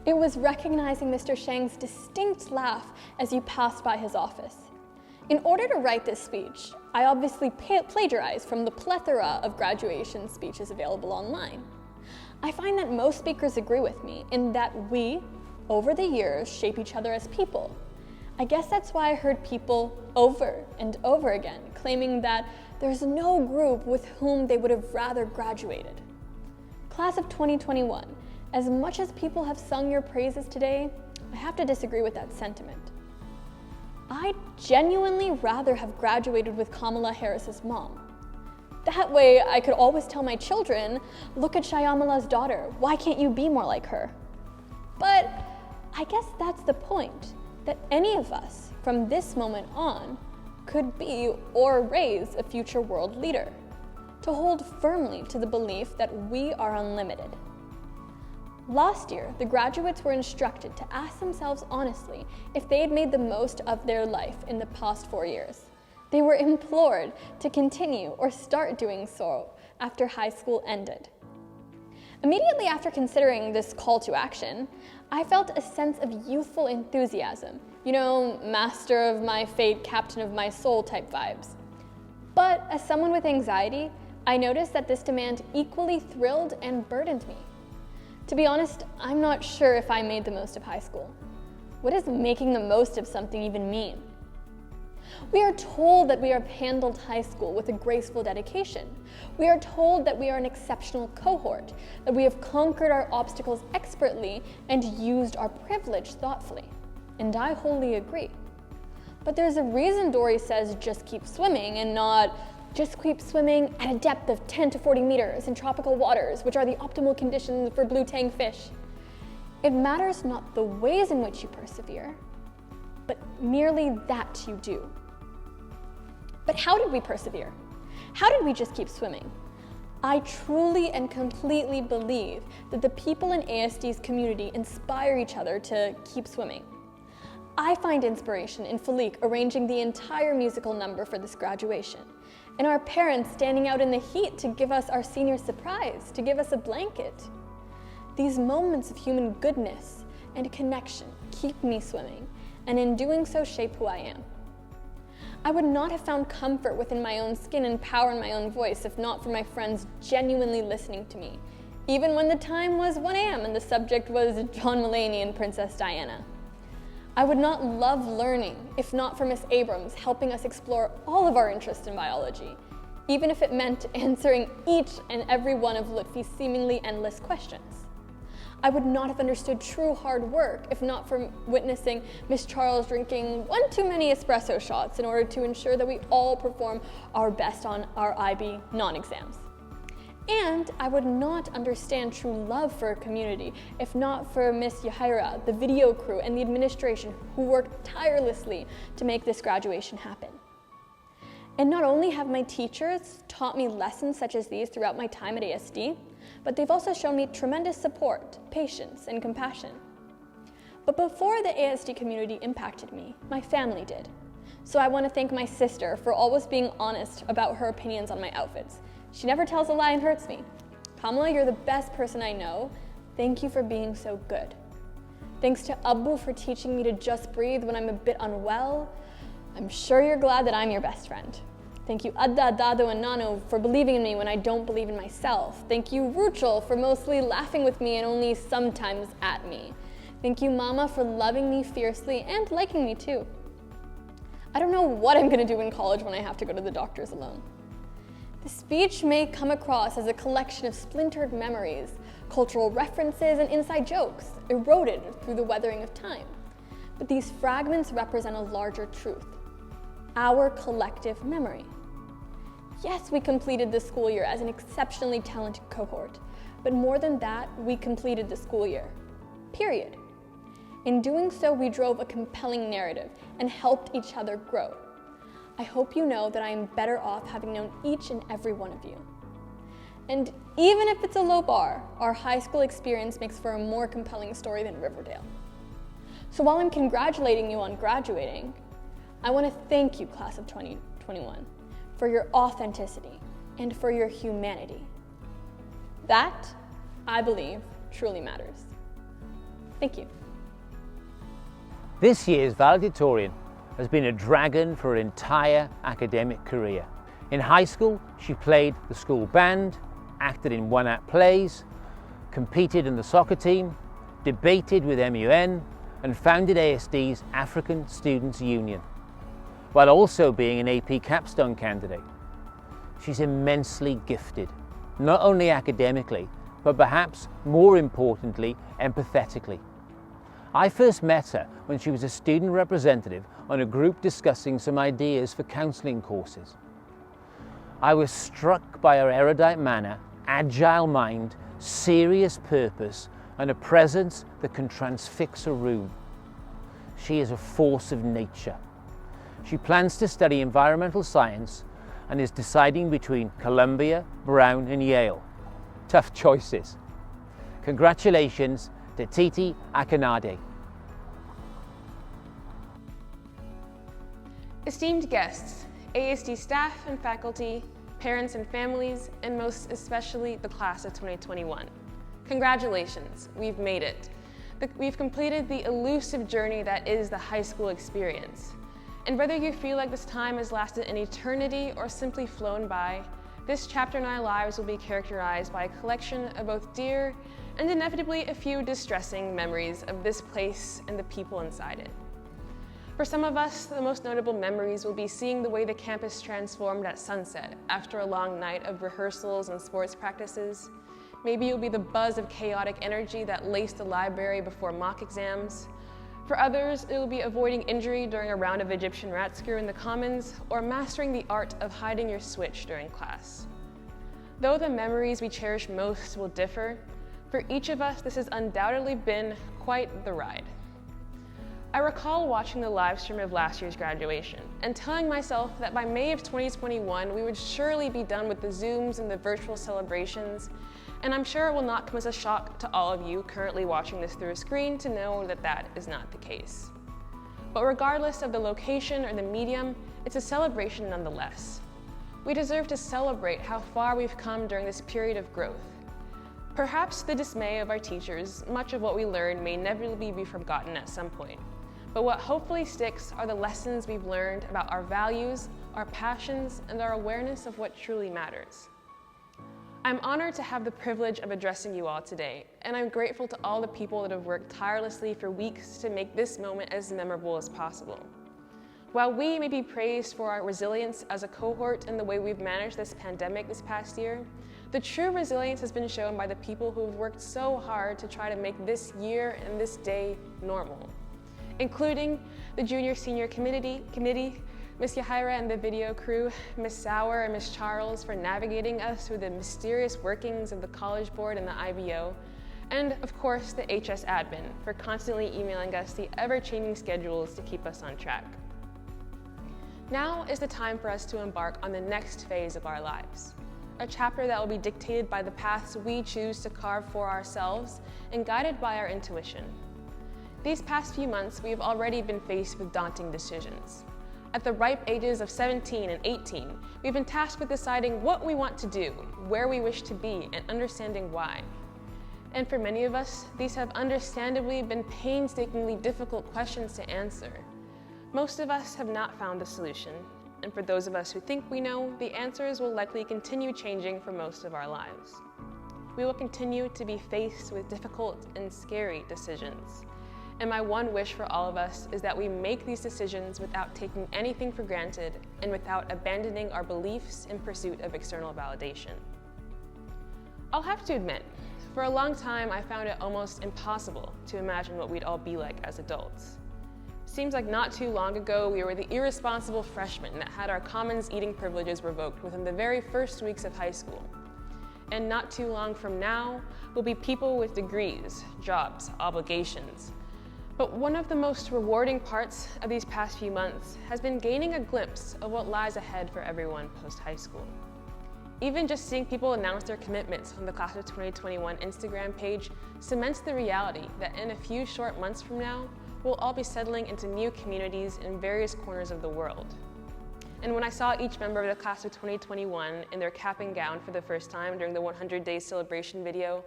It was recognizing Mr. Shang's distinct laugh as you passed by his office. In order to write this speech, I obviously plagiarized from the plethora of graduation speeches available online. I find that most speakers agree with me in that we, over the years, shape each other as people. I guess that's why I heard people over and over again claiming that there's no group with whom they would have rather graduated. Class of 2021, as much as people have sung your praises today, I have to disagree with that sentiment. I'd genuinely rather have graduated with Kamala Harris's mom. That way I could always tell my children, look at Shyamala's daughter, why can't you be more like her? But I guess that's the point, that any of us from this moment on could be or raise a future world leader, to hold firmly to the belief that we are unlimited. Last year, the graduates were instructed to ask themselves honestly if they had made the most of their life in the past 4 years. They were implored to continue or start doing so after high school ended. Immediately after considering this call to action, I felt a sense of youthful enthusiasm, you know, master of my fate, captain of my soul type vibes. But as someone with anxiety, I noticed that this demand equally thrilled and burdened me. To be honest, I'm not sure if I made the most of high school. What does making the most of something even mean? We are told that we have handled high school with a graceful dedication. We are told that we are an exceptional cohort, that we have conquered our obstacles expertly and used our privilege thoughtfully. And I wholly agree. But there's a reason Dory says just keep swimming and not just keep swimming at a depth of 10 to 40 meters in tropical waters, which are the optimal conditions for blue tang fish. It matters not the ways in which you persevere, but merely that you do. But how did we persevere? How did we just keep swimming? I truly and completely believe that the people in ASD's community inspire each other to keep swimming. I find inspiration in Philique arranging the entire musical number for this graduation, and our parents standing out in the heat to give us our senior surprise, to give us a blanket. These moments of human goodness and connection keep me swimming, and in doing so shape who I am. I would not have found comfort within my own skin and power in my own voice if not for my friends genuinely listening to me, even when the time was 1 a.m. and the subject was John Mulaney and Princess Diana. I would not love learning if not for Miss Abrams helping us explore all of our interest in biology, even if it meant answering each and every one of Lutfi's seemingly endless questions. I would not have understood true hard work if not for witnessing Miss Charles drinking one too many espresso shots in order to ensure that we all perform our best on our IB non-exams. And I would not understand true love for a community if not for Miss Yahaira, the video crew, and the administration who worked tirelessly to make this graduation happen. And not only have my teachers taught me lessons such as these throughout my time at ASD, but they've also shown me tremendous support, patience, and compassion. But before the ASD community impacted me, my family did. So I want to thank my sister for always being honest about her opinions on my outfits. She never tells a lie and hurts me. Kamala, you're the best person I know. Thank you for being so good. Thanks to Abu for teaching me to just breathe when I'm a bit unwell. I'm sure you're glad that I'm your best friend. Thank you Adda, Dado, and Nano for believing in me when I don't believe in myself. Thank you Ruchel for mostly laughing with me and only sometimes at me. Thank you Mama for loving me fiercely and liking me too. I don't know what I'm gonna do in college when I have to go to the doctors alone. The speech may come across as a collection of splintered memories, cultural references, and inside jokes, eroded through the weathering of time. But these fragments represent a larger truth, our collective memory. Yes, we completed the school year as an exceptionally talented cohort, but more than that, we completed the school year, period. In doing so, we drove a compelling narrative and helped each other grow. I hope you know that I am better off having known each and every one of you. And even if it's a low bar, our high school experience makes for a more compelling story than Riverdale. So while I'm congratulating you on graduating, I want to thank you, class of 2021, for your authenticity and for your humanity. That, I believe, truly matters. Thank you. This year's valedictorian has been a dragon for her entire academic career. In high school, she played the school band, acted in one-act plays, competed in the soccer team, debated with MUN, and founded ASD's African Students' Union, while also being an AP capstone candidate. She's immensely gifted, not only academically, but perhaps more importantly, empathetically. I first met her when she was a student representative on a group discussing some ideas for counselling courses. I was struck by her erudite manner, agile mind, serious purpose, and a presence that can transfix a room. She is a force of nature. She plans to study environmental science and is deciding between Columbia, Brown, and Yale. Tough choices. Congratulations to Titi Akinade. Esteemed guests, ASD staff and faculty, parents and families, and most especially the class of 2021. Congratulations, we've made it. We've completed the elusive journey that is the high school experience. And whether you feel like this time has lasted an eternity or simply flown by, this chapter in our lives will be characterized by a collection of both dear and inevitably a few distressing memories of this place and the people inside it. For some of us, the most notable memories will be seeing the way the campus transformed at sunset after a long night of rehearsals and sports practices. Maybe it'll be the buzz of chaotic energy that laced the library before mock exams. For others, it will be avoiding injury during a round of Egyptian rat screw in the commons, or mastering the art of hiding your switch during class. Though the memories we cherish most will differ, for each of us, this has undoubtedly been quite the ride. I recall watching the live stream of last year's graduation and telling myself that by May of 2021, we would surely be done with the Zooms and the virtual celebrations, and I'm sure it will not come as a shock to all of you currently watching this through a screen to know that that is not the case. But regardless of the location or the medium, it's a celebration nonetheless. We deserve to celebrate how far we've come during this period of growth. Perhaps the dismay of our teachers, much of what we learned may inevitably be forgotten at some point. But what hopefully sticks are the lessons we've learned about our values, our passions, and our awareness of what truly matters. I'm honored to have the privilege of addressing you all today, and I'm grateful to all the people that have worked tirelessly for weeks to make this moment as memorable as possible. While we may be praised for our resilience as a cohort and the way we've managed this pandemic this past year, the true resilience has been shown by the people who have worked so hard to try to make this year and this day normal, including the junior-senior committee, Ms. Yahira and the video crew, Ms. Sauer and Ms. Charles for navigating us through the mysterious workings of the College Board and the IBO, and of course the HS admin for constantly emailing us the ever-changing schedules to keep us on track. Now is the time for us to embark on the next phase of our lives, a chapter that will be dictated by the paths we choose to carve for ourselves and guided by our intuition. These past few months, we've already been faced with daunting decisions. At the ripe ages of 17 and 18, we've been tasked with deciding what we want to do, where we wish to be, and understanding why. And for many of us, these have understandably been painstakingly difficult questions to answer. Most of us have not found a solution, And for those of us who think we know, the answers will likely continue changing for most of our lives. We will continue to be faced with difficult and scary decisions. And my one wish for all of us is that we make these decisions without taking anything for granted and without abandoning our beliefs in pursuit of external validation. I'll have to admit, for a long time I found it almost impossible to imagine what we'd all be like as adults. Seems like not too long ago we were the irresponsible freshmen that had our commons eating privileges revoked within the very first weeks of high school. And not too long from now, we'll be people with degrees, jobs, obligations. But one of the most rewarding parts of these past few months has been gaining a glimpse of what lies ahead for everyone post-high school. Even just seeing people announce their commitments on the Class of 2021 Instagram page cements the reality that in a few short months from now, we'll all be settling into new communities in various corners of the world. And when I saw each member of the Class of 2021 in their cap and gown for the first time during the 100 Days celebration video,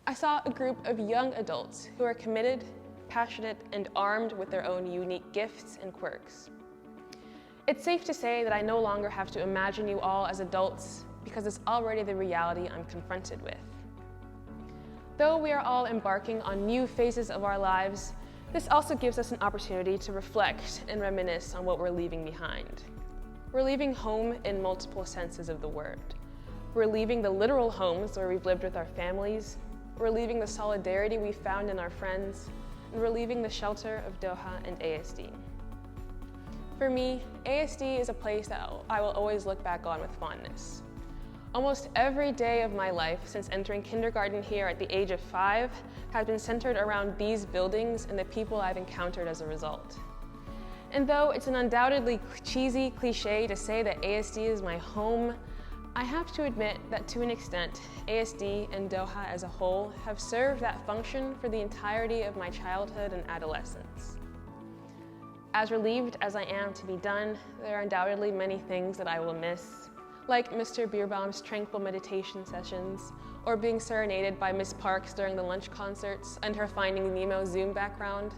I saw a group of young adults who are committed, passionate, and armed with their own unique gifts and quirks. It's safe to say that I no longer have to imagine you all as adults because it's already the reality I'm confronted with. Though we are all embarking on new phases of our lives, this also gives us an opportunity to reflect and reminisce on what we're leaving behind. We're leaving home in multiple senses of the word. We're leaving the literal homes where we've lived with our families. We're leaving the solidarity we found in our friends. And we're leaving the shelter of Doha and ASD. For me, ASD is a place that I will always look back on with fondness. Almost every day of my life since entering kindergarten here at the age of 5 has been centered around these buildings and the people I've encountered as a result. And though it's an undoubtedly cheesy cliche to say that ASD is my home, I have to admit that to an extent, ASD and Doha as a whole have served that function for the entirety of my childhood and adolescence. As relieved as I am to be done, there are undoubtedly many things that I will miss, like Mr. Bierbaum's tranquil meditation sessions, or being serenaded by Miss Parks during the lunch concerts and her Finding Nemo Zoom background,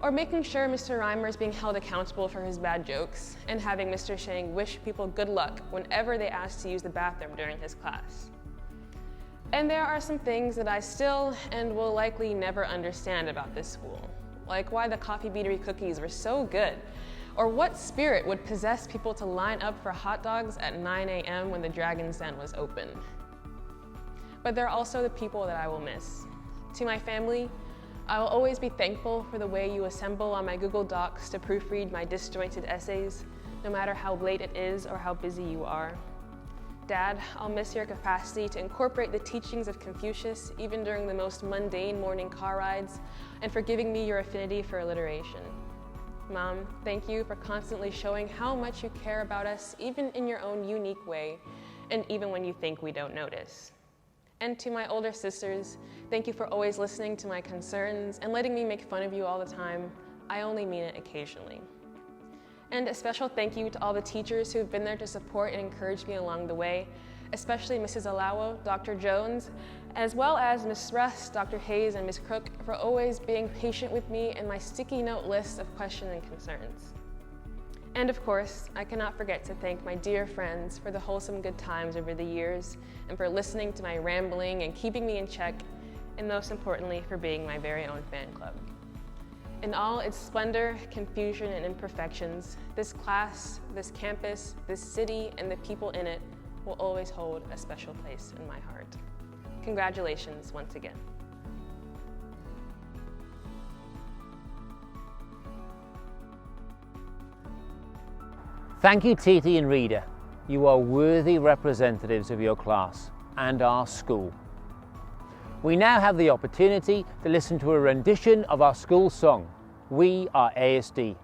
or making sure Mr. Reimer is being held accountable for his bad jokes, and having Mr. Shang wish people good luck whenever they ask to use the bathroom during his class. And there are some things that I still and will likely never understand about this school, like why the coffee beanery cookies were so good, or what spirit would possess people to line up for hot dogs at 9 a.m. when the Dragon's Den was open. But there are also the people that I will miss. To my family, I will always be thankful for the way you assemble on my Google Docs to proofread my disjointed essays, no matter how late it is or how busy you are. Dad, I'll miss your capacity to incorporate the teachings of Confucius even during the most mundane morning car rides, and for giving me your affinity for alliteration. Mom, thank you for constantly showing how much you care about us, even in your own unique way, and even when you think we don't notice. And to my older sisters, thank you for always listening to my concerns and letting me make fun of you all the time. I only mean it occasionally. And a special thank you to all the teachers who've been there to support and encourage me along the way, especially Mrs. Alawo, Dr. Jones, as well as Ms. Russ, Dr. Hayes, and Ms. Crook for always being patient with me and my sticky note list of questions and concerns. And of course, I cannot forget to thank my dear friends for the wholesome good times over the years and for listening to my rambling and keeping me in check, and most importantly, for being my very own fan club. In all its splendor, confusion, and imperfections, this class, this campus, this city, and the people in it will always hold a special place in my heart. Congratulations once again. Thank you, Titi and Rita. You are worthy representatives of your class and our school. We now have the opportunity to listen to a rendition of our school song, We Are ASD.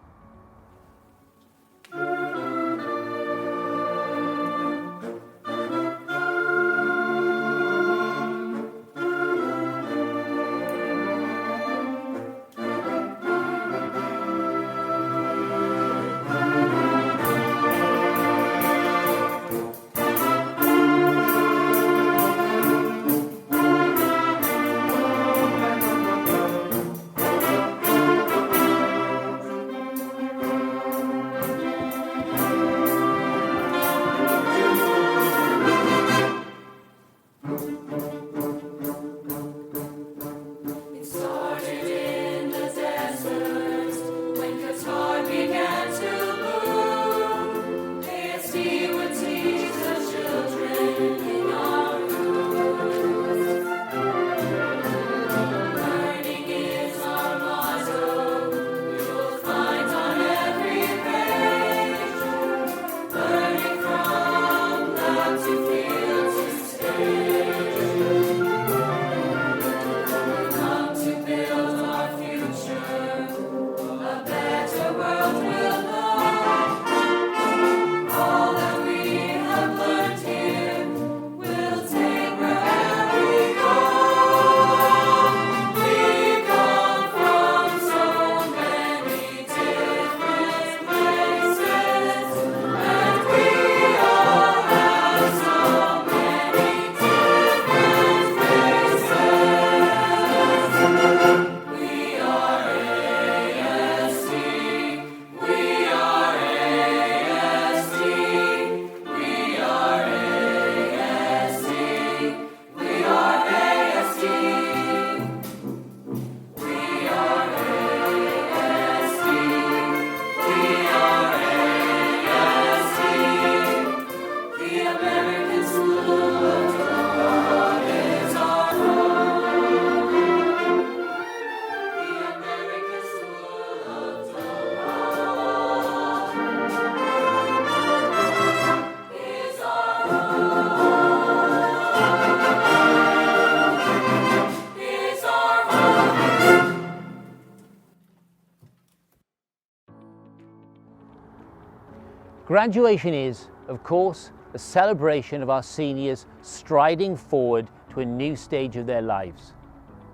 Graduation is, of course, a celebration of our seniors striding forward to a new stage of their lives.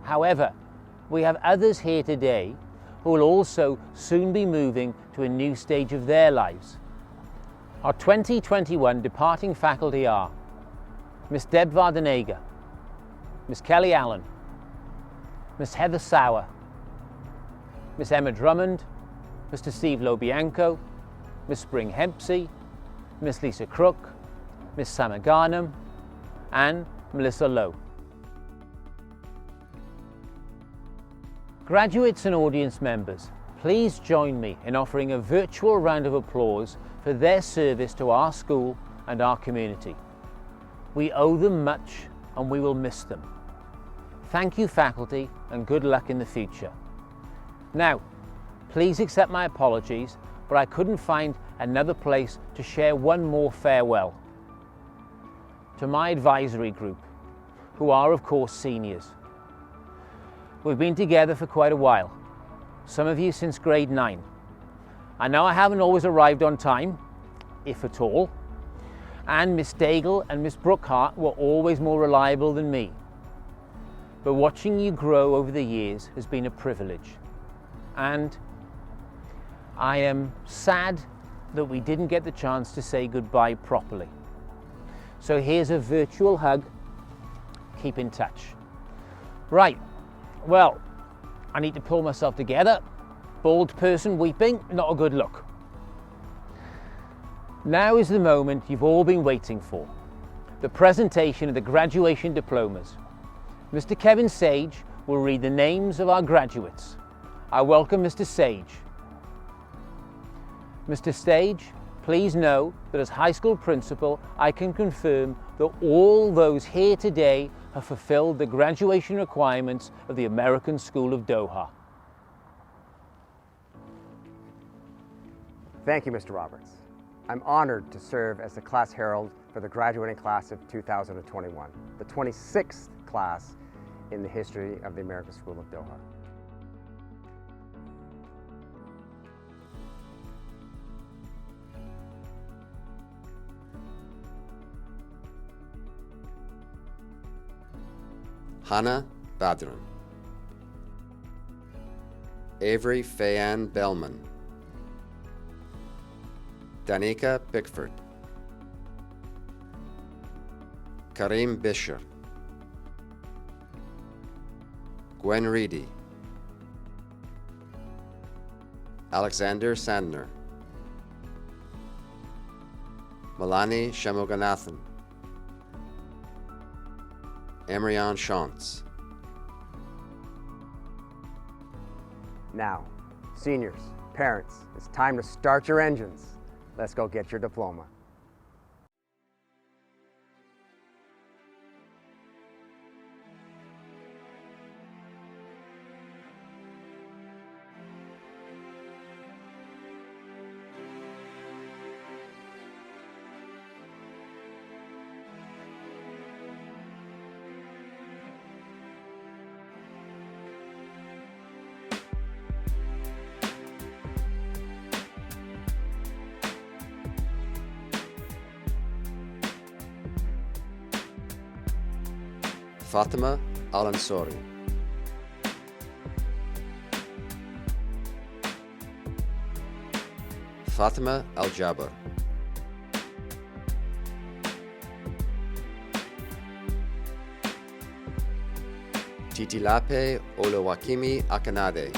However, we have others here today who will also soon be moving to a new stage of their lives. Our 2021 departing faculty are Miss Deb Vardenega, Miss Kelly Allen, Miss Heather Sauer, Miss Emma Drummond, Mr. Steve Lobianco, Miss Spring Hempsey, Miss Lisa Crook, Miss Sama Garnham, and Melissa Lowe. Graduates and audience members, please join me in offering a virtual round of applause for their service to our school and our community. We owe them much and we will miss them. Thank you, faculty, and good luck in the future. Now, please accept my apologies, but I couldn't find another place to share one more farewell. To my advisory group, who are of course seniors. We've been together for quite a while, some of you since grade 9. I know I haven't always arrived on time, if at all, and Miss Daigle and Miss Brookhart were always more reliable than me. But watching you grow over the years has been a privilege, and I am sad that we didn't get the chance to say goodbye properly. So here's a virtual hug. Keep in touch. Right, well, I need to pull myself together. Bald person weeping, not a good look. Now is the moment you've all been waiting for. The presentation of the graduation diplomas. Mr. Kevin Sage will read the names of our graduates. I welcome Mr. Sage. Mr. Sage, please know that as high school principal, I can confirm that all those here today have fulfilled the graduation requirements of the American School of Doha. Thank you, Mr. Roberts. I'm honored to serve as the class herald for the graduating class of 2021, the 26th class in the history of the American School of Doha. Hannah Badran, Avery Fayanne Bellman, Danica Pickford, Kareem Bisher, Gwen Reedy, Alexander Sandner, Malani Shamuganathan, Emryan Shantz. Now, seniors, parents, it's time to start your engines. Let's go get your diploma. Fatima Al-Ansari, Fatima Al-Jaber, Titilape Olowakimi Akanade,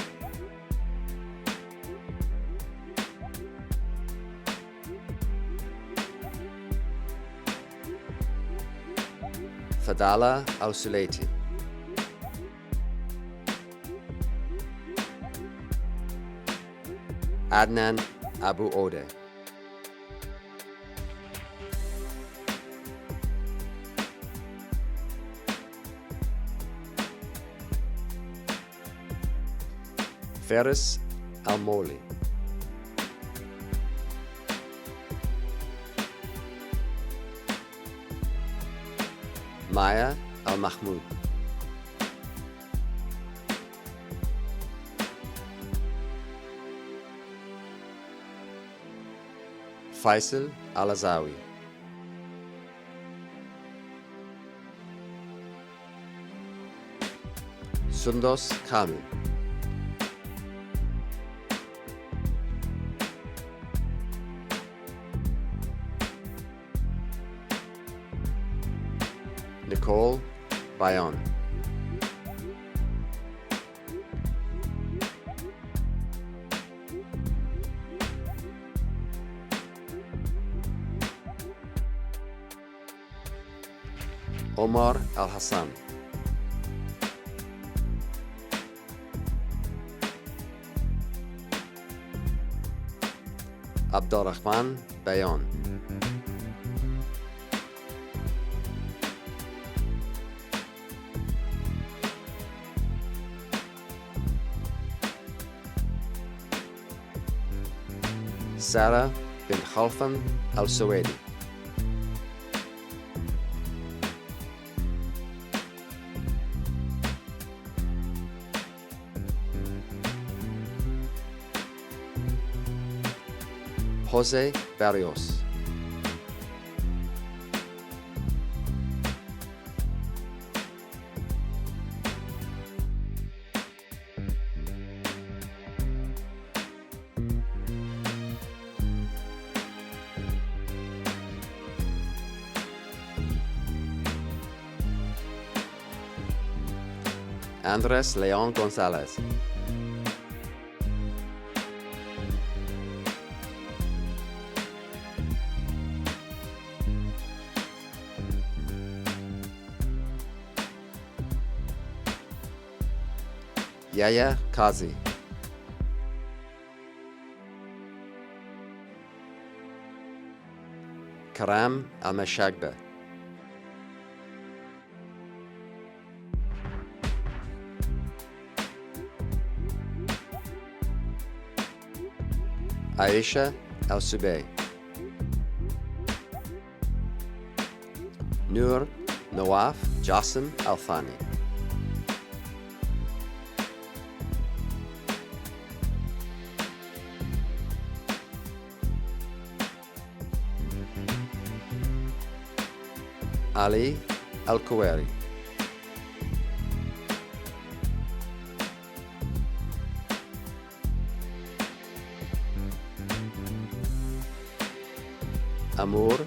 Fadala Al-Sulaiti, Adnan Abu Ode, Faris Al-Moli, Maya Al-Mahmoud, Faisal Al-Azawi, Sundos Kamil, Nicole Bayon, Omar Al-Hassan, Abdurrahman Bayon, Sarah bin Khalfan Al-Suwaidi, Jose Barrios, Andres Leon Gonzalez, Yaya Kazi, Karam Al-Mashagba, Aisha Al-Subay, Nur Nawaf Jassim Al-Thani, Ali Al-Kuwairi, Amur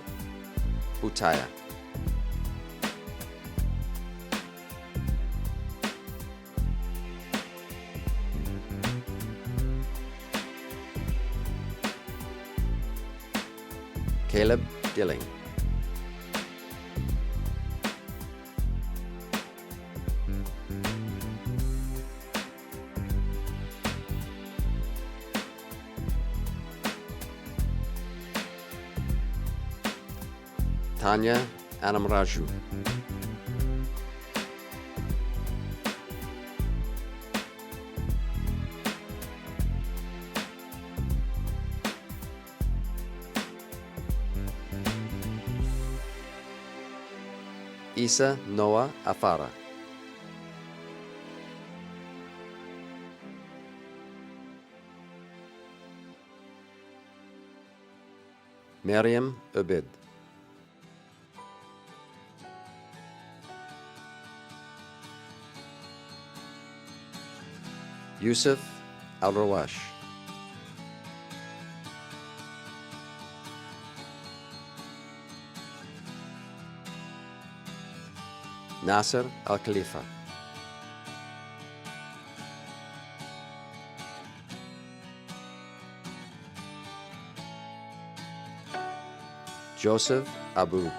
Butaya, Caleb Dilling, Tanya Anamraju, Isa Noah Afara, Miriam Ubid, Yusuf Al-Rawash, Nasser Al-Khalifa, Joseph Abu,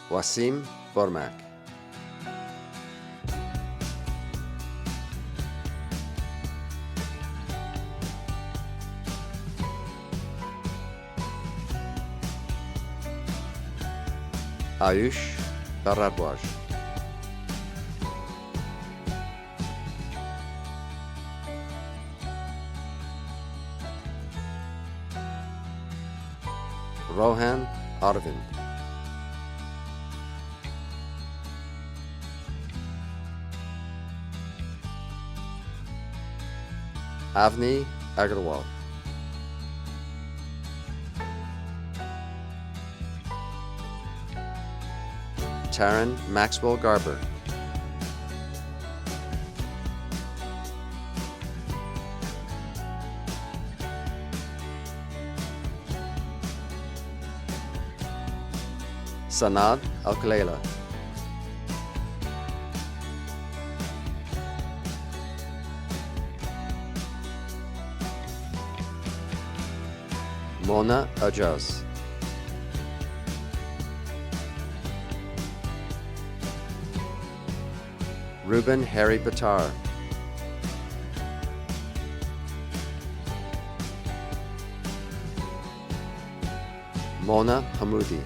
Wasim Bormak, Ayush Baradwaj, Rohan Arvind, Avni Agarwal. Taryn Maxwell Garber. Sanad Al-Khalela. Mona Ajaz. Ruben Harry Batar. Mona Hamoudi.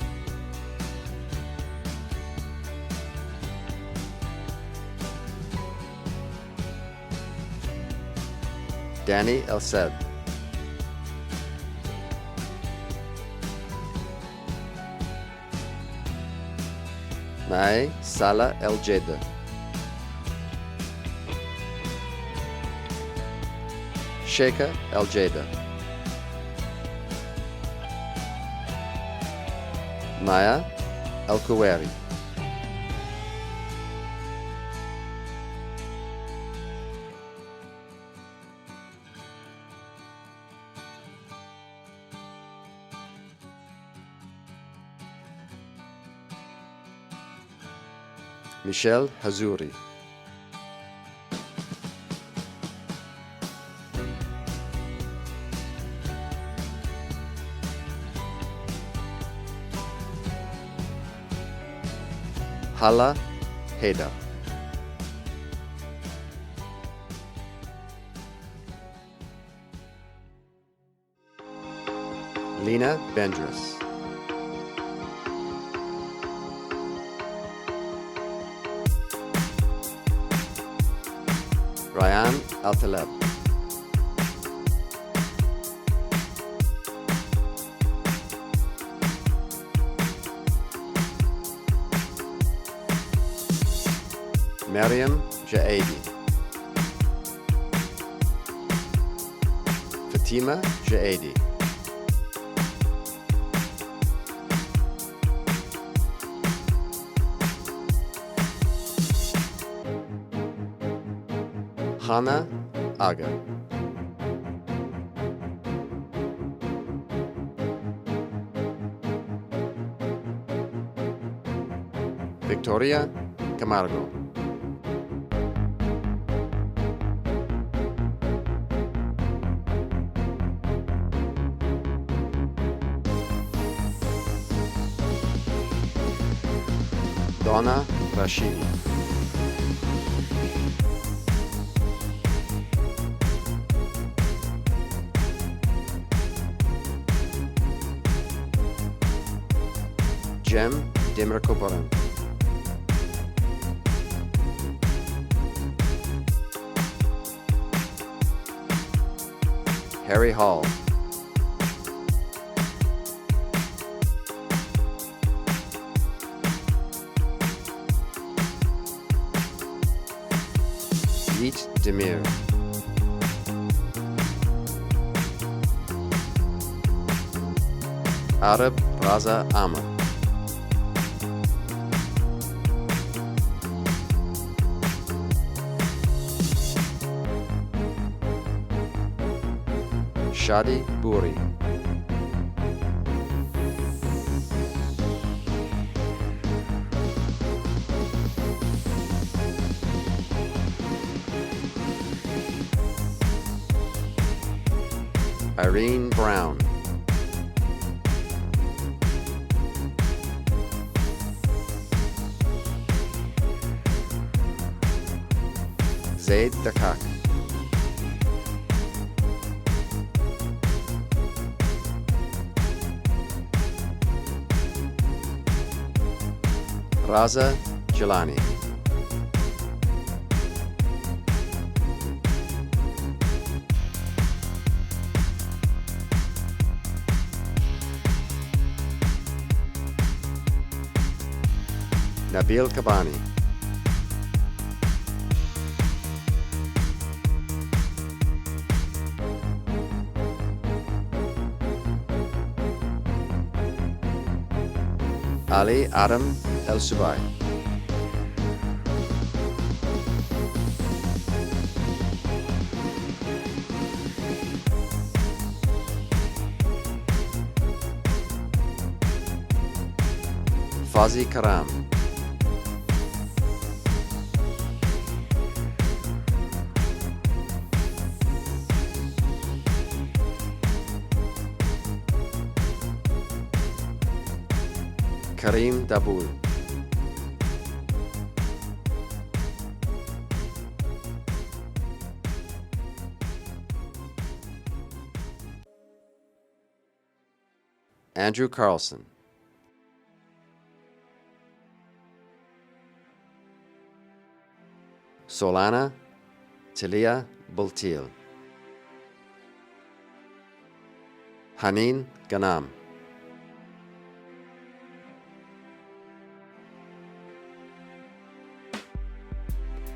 Danny El-Sed. Mae Salah El-Jeda. Sheikha El-Jeda. Maya El-Kuwari. Michelle Hazuri. Hala Haydar. Lena Bendris. Ryan Al-Taleb. Maryam Jaedi. Fatima Jaedi. Hana Aga. Victoria Camargo. Donna Rashidi. Jem Demirkoparan. Harry Hall. Yeet Demir. Arab Raza Ahmad. Shadi Buri. Irene Brown. Zaid Dakak. Raza Jelani. Nabil Kabani. Ali Adam El-Subai. Fazi Karam. Karim Dabul. Andrew Carlson. Solana Talia Bultil. Hanin Ganam.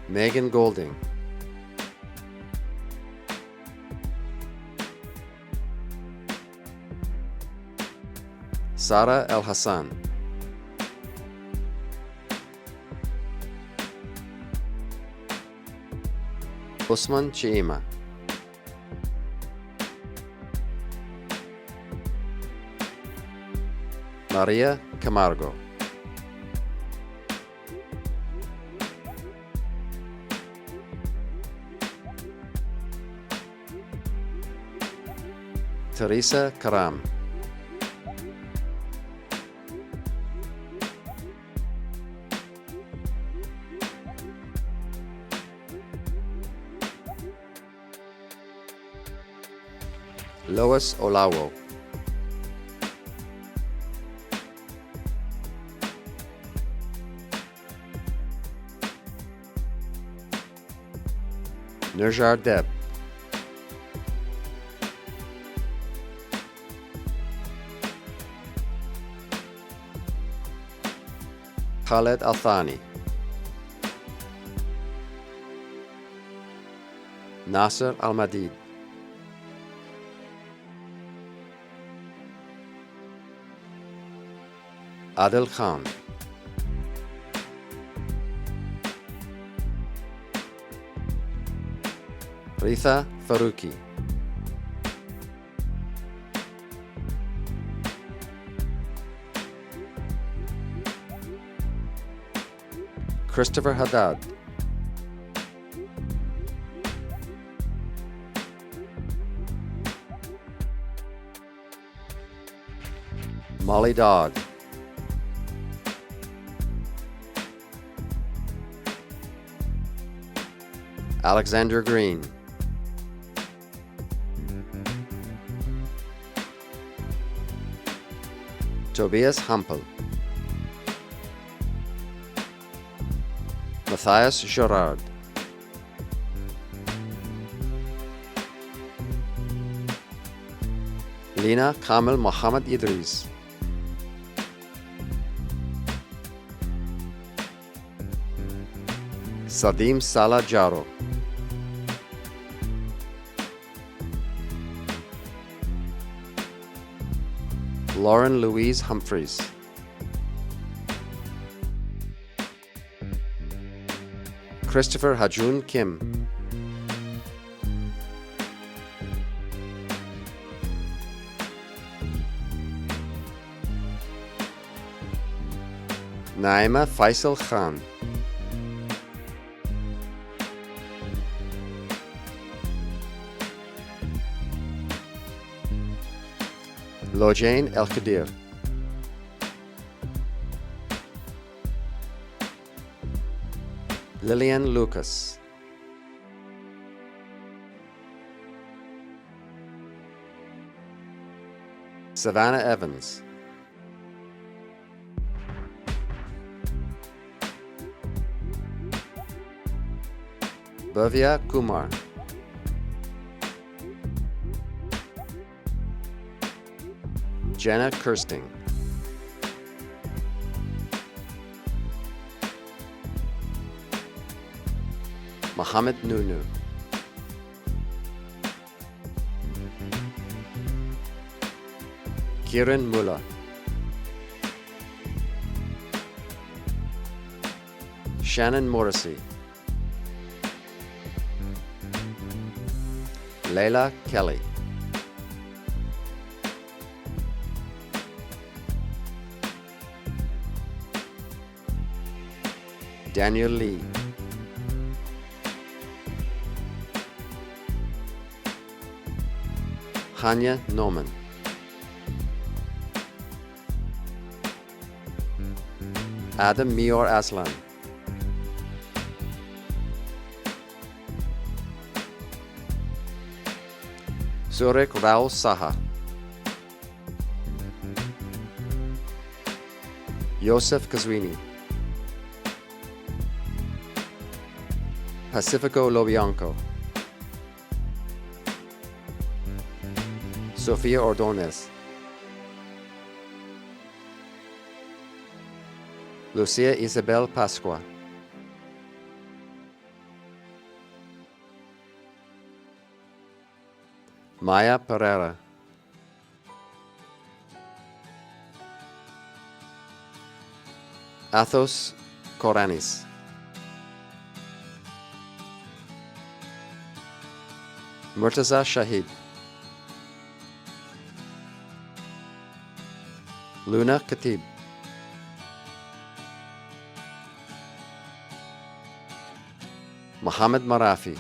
Megan Golding. Sara El Hassan. Usman Chima. Maria Camargo. Teresa Karam. Lois Olawo. Nurjar Deb. Khaled Al-Thani. Nasser Al-Madid. Adil Khan. Ritha Faruqi. Christopher Haddad. Molly Dodd. Alexander Green. Tobias Hampel. Matthias Gerard. Lina Kamil Mohammed Idris. Sadim Salah Jaro. Lauren Louise Humphreys. Christopher Hajun Kim. Naima Faisal Khan. Lojane El Khadir. Lillian Lucas. Savannah Evans. Bhavya Kumar. Jenna Kirsting. Mohammed Nunu. Kiran Mullah. Shannon Morrissey, Layla Kelly, Daniel Lee, Hanya Norman, Adam Mior Aslan, Zurek Rao Saha, Yosef Kazwini, Pacifico Lobianco, Sofia Ordonez, Lucia Isabel Pascua, Maya Pereira, Athos Koranis, Murtaza Shahid, Luna Khatib, Mohammed Marafi,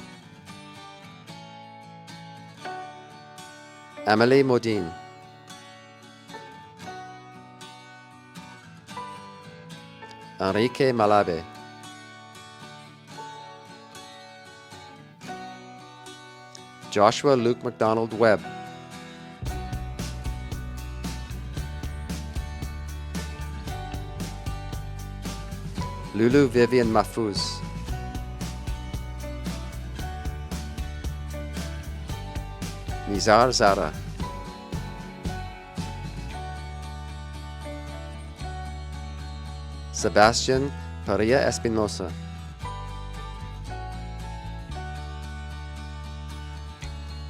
Emily Modine, Enrique Malabe, Joshua Luke McDonald Webb, Lulu Vivian Mahfouz, Nizar Zara, Sebastian Paria Espinosa,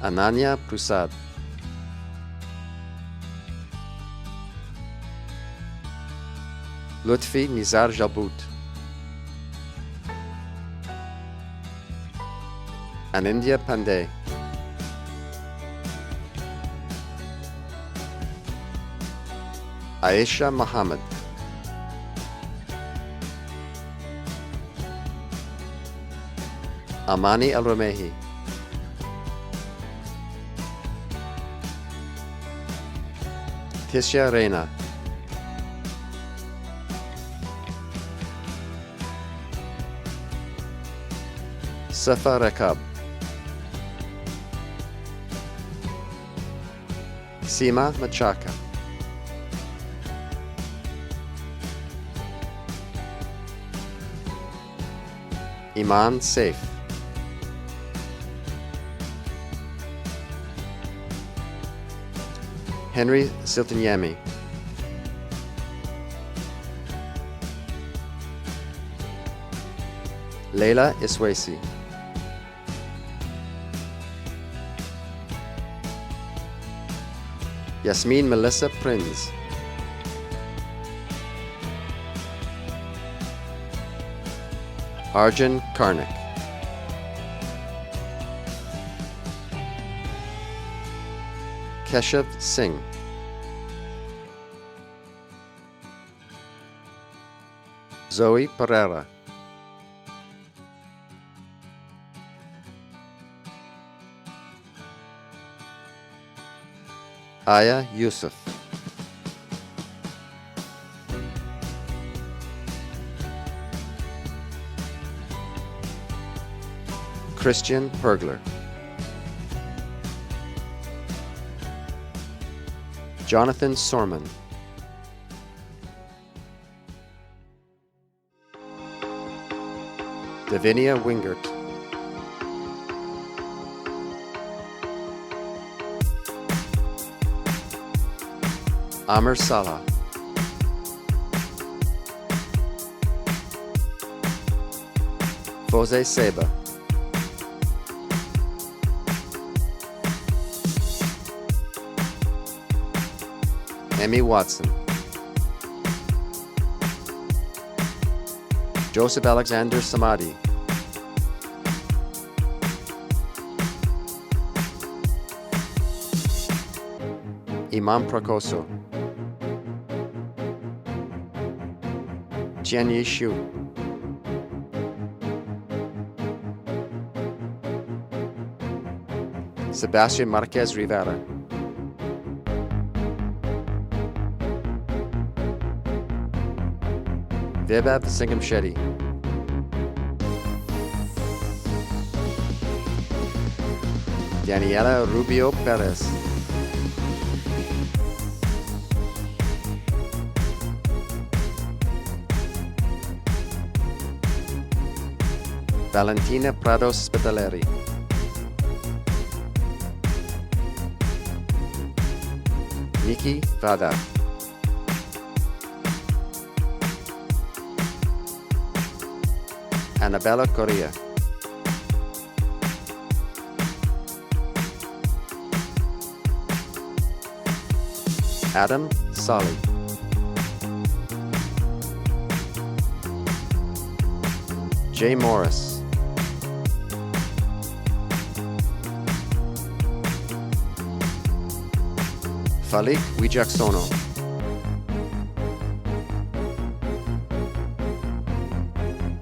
Ananya Prasad, Lutfi Nizar Jabout, Anindya Pandey, Aisha Muhammad, Amani Al-Rumehi, Tisha Reina, Safa Rekab, Sima Machaka, Iman Saif, Henry Siltanyami, Leila Iswaisi, Yasmin Melissa Prinz, Arjun Karnik, Keshav Singh, Zoe Pereira, Aya Yusuf, Christian Pergler, Jonathan Sorman, Davinia Wingert, Amr Salah, Jose Seba, Emmy Watson, Joseph Alexander Samadi, Imam Prakoso, Jianyi Xu, Sebastian Marquez Rivera, Vibhav Singham Shetty, Daniela Rubio Perez, Valentina Prados Spitaleri, Nikki Vada, Annabella Correa, Adam Sali, Jay Morris, Falik Wijaksono,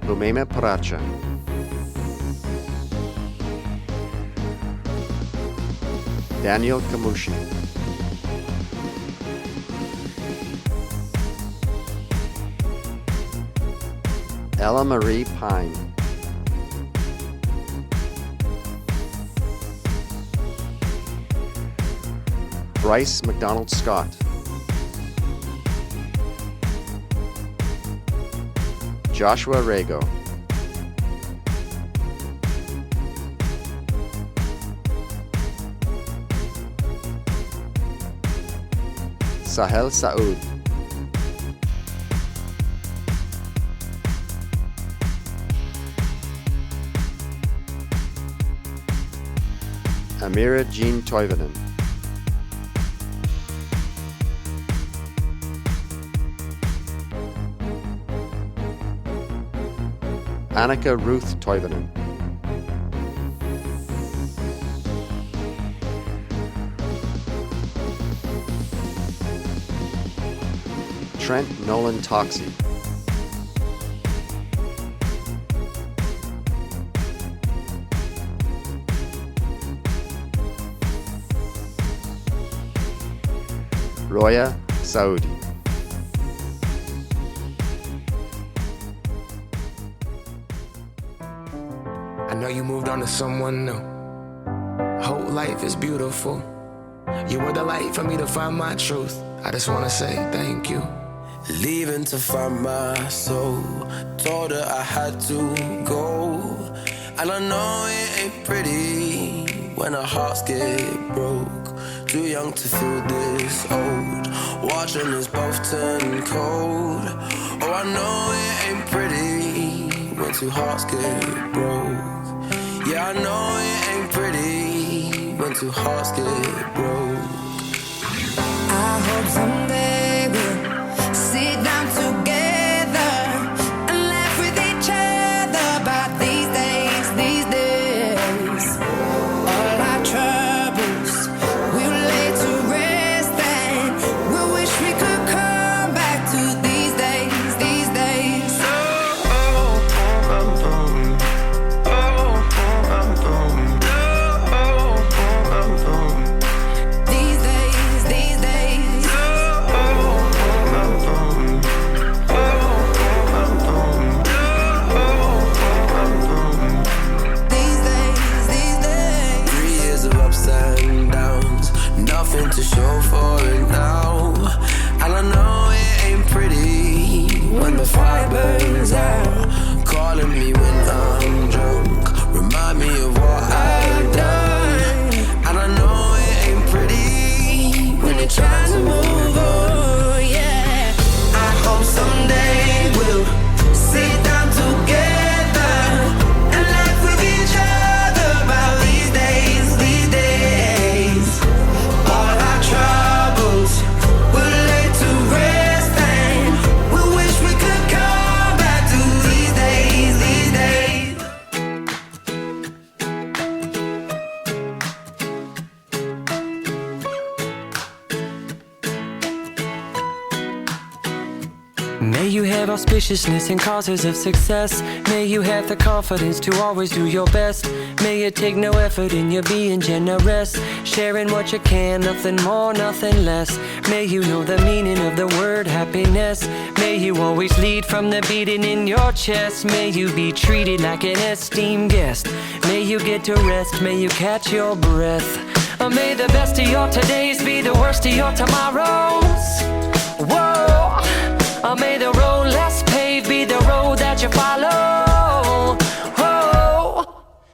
Lumema Paracha, Daniel Kamushi, Ella Marie Pine, Bryce McDonald Scott, Joshua Rago, Sahel Saud, Amira Jean Toivonen, Annika Ruth Toivonen, Trent Nolan Toxey, Roya Saudi, I know you moved on to someone new. Whole life is beautiful. You were the light for me to find my truth. I just wanna say thank you. Leaving to find my soul. Told her I had to go. And I know it ain't pretty when our hearts get broke. Too young to feel this old. Watching us both turn cold. Oh, I know it ain't pretty when two hearts get broke. Yeah, I know it ain't pretty when two hearts get broke. I hope someday we'll sit down together and laugh with each other about these days, these days. All our troubles we'll lay to rest and we'll wish we could come back to these days, these days. These days, these days. These days, these days. 3 years of ups and downs, nothing to show for it now. And I know it ain't pretty when the fire burns out. Calling me when I'm drunk, remind me of what I've done. And I know it ain't pretty when you're trying to move on, yeah. I hope someday we'll sit down together and laugh with each other about these days, these days. All our troubles we'll lay to rest and we wish we could come back to these days. May you have auspiciousness and causes of success. May you have the confidence to always do your best. May it take no effort in your being generous, sharing what you can, nothing more, nothing less. May you know the meaning of the word happiness. May you always lead from the beating in your chest. May you be treated like an esteemed guest. May you get to rest, may you catch your breath. May the best of your todays be the worst of your tomorrows. Whoa. May the road less paved be the road that you follow. Whoa.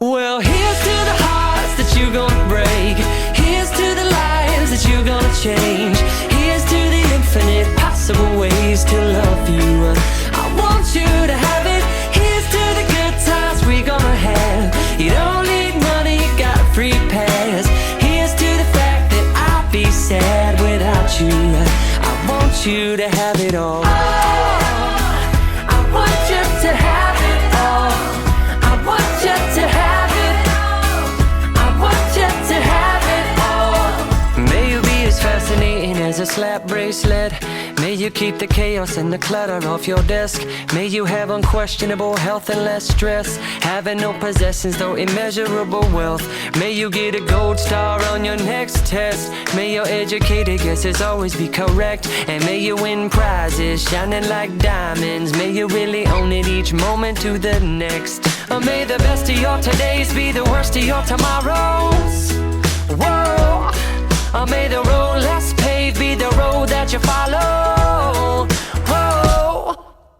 Well, here's to the hearts that you're gonna break. Here's to the lives that you're gonna change. Here's to the infinite possible ways to love you. I want you to have it. Here's to the good times we're gonna have. You don't need money, you got a free pass. Here's to the fact that I'll be sad without you. I want you to have it all. I want you to have it all. I want you to have it. I want you to have it all. May you be as fascinating as a slap bracelet. May you keep the chaos and the clutter off your desk. May you have unquestionable health and less stress. Having no possessions though immeasurable wealth. May you get a gold star on your next test. May your educated guesses always be correct. And may you win prizes shining like diamonds. May you really own it each moment to the next. May the best of your todays be the worst of your tomorrows. Whoa. May the road less paved be the road that you follow. Whoa.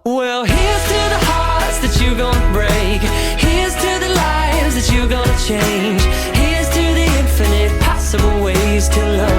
Well, here's to the hearts that you're gonna break. Here's to the lives that you're gonna change. Here's to the infinite possible ways to love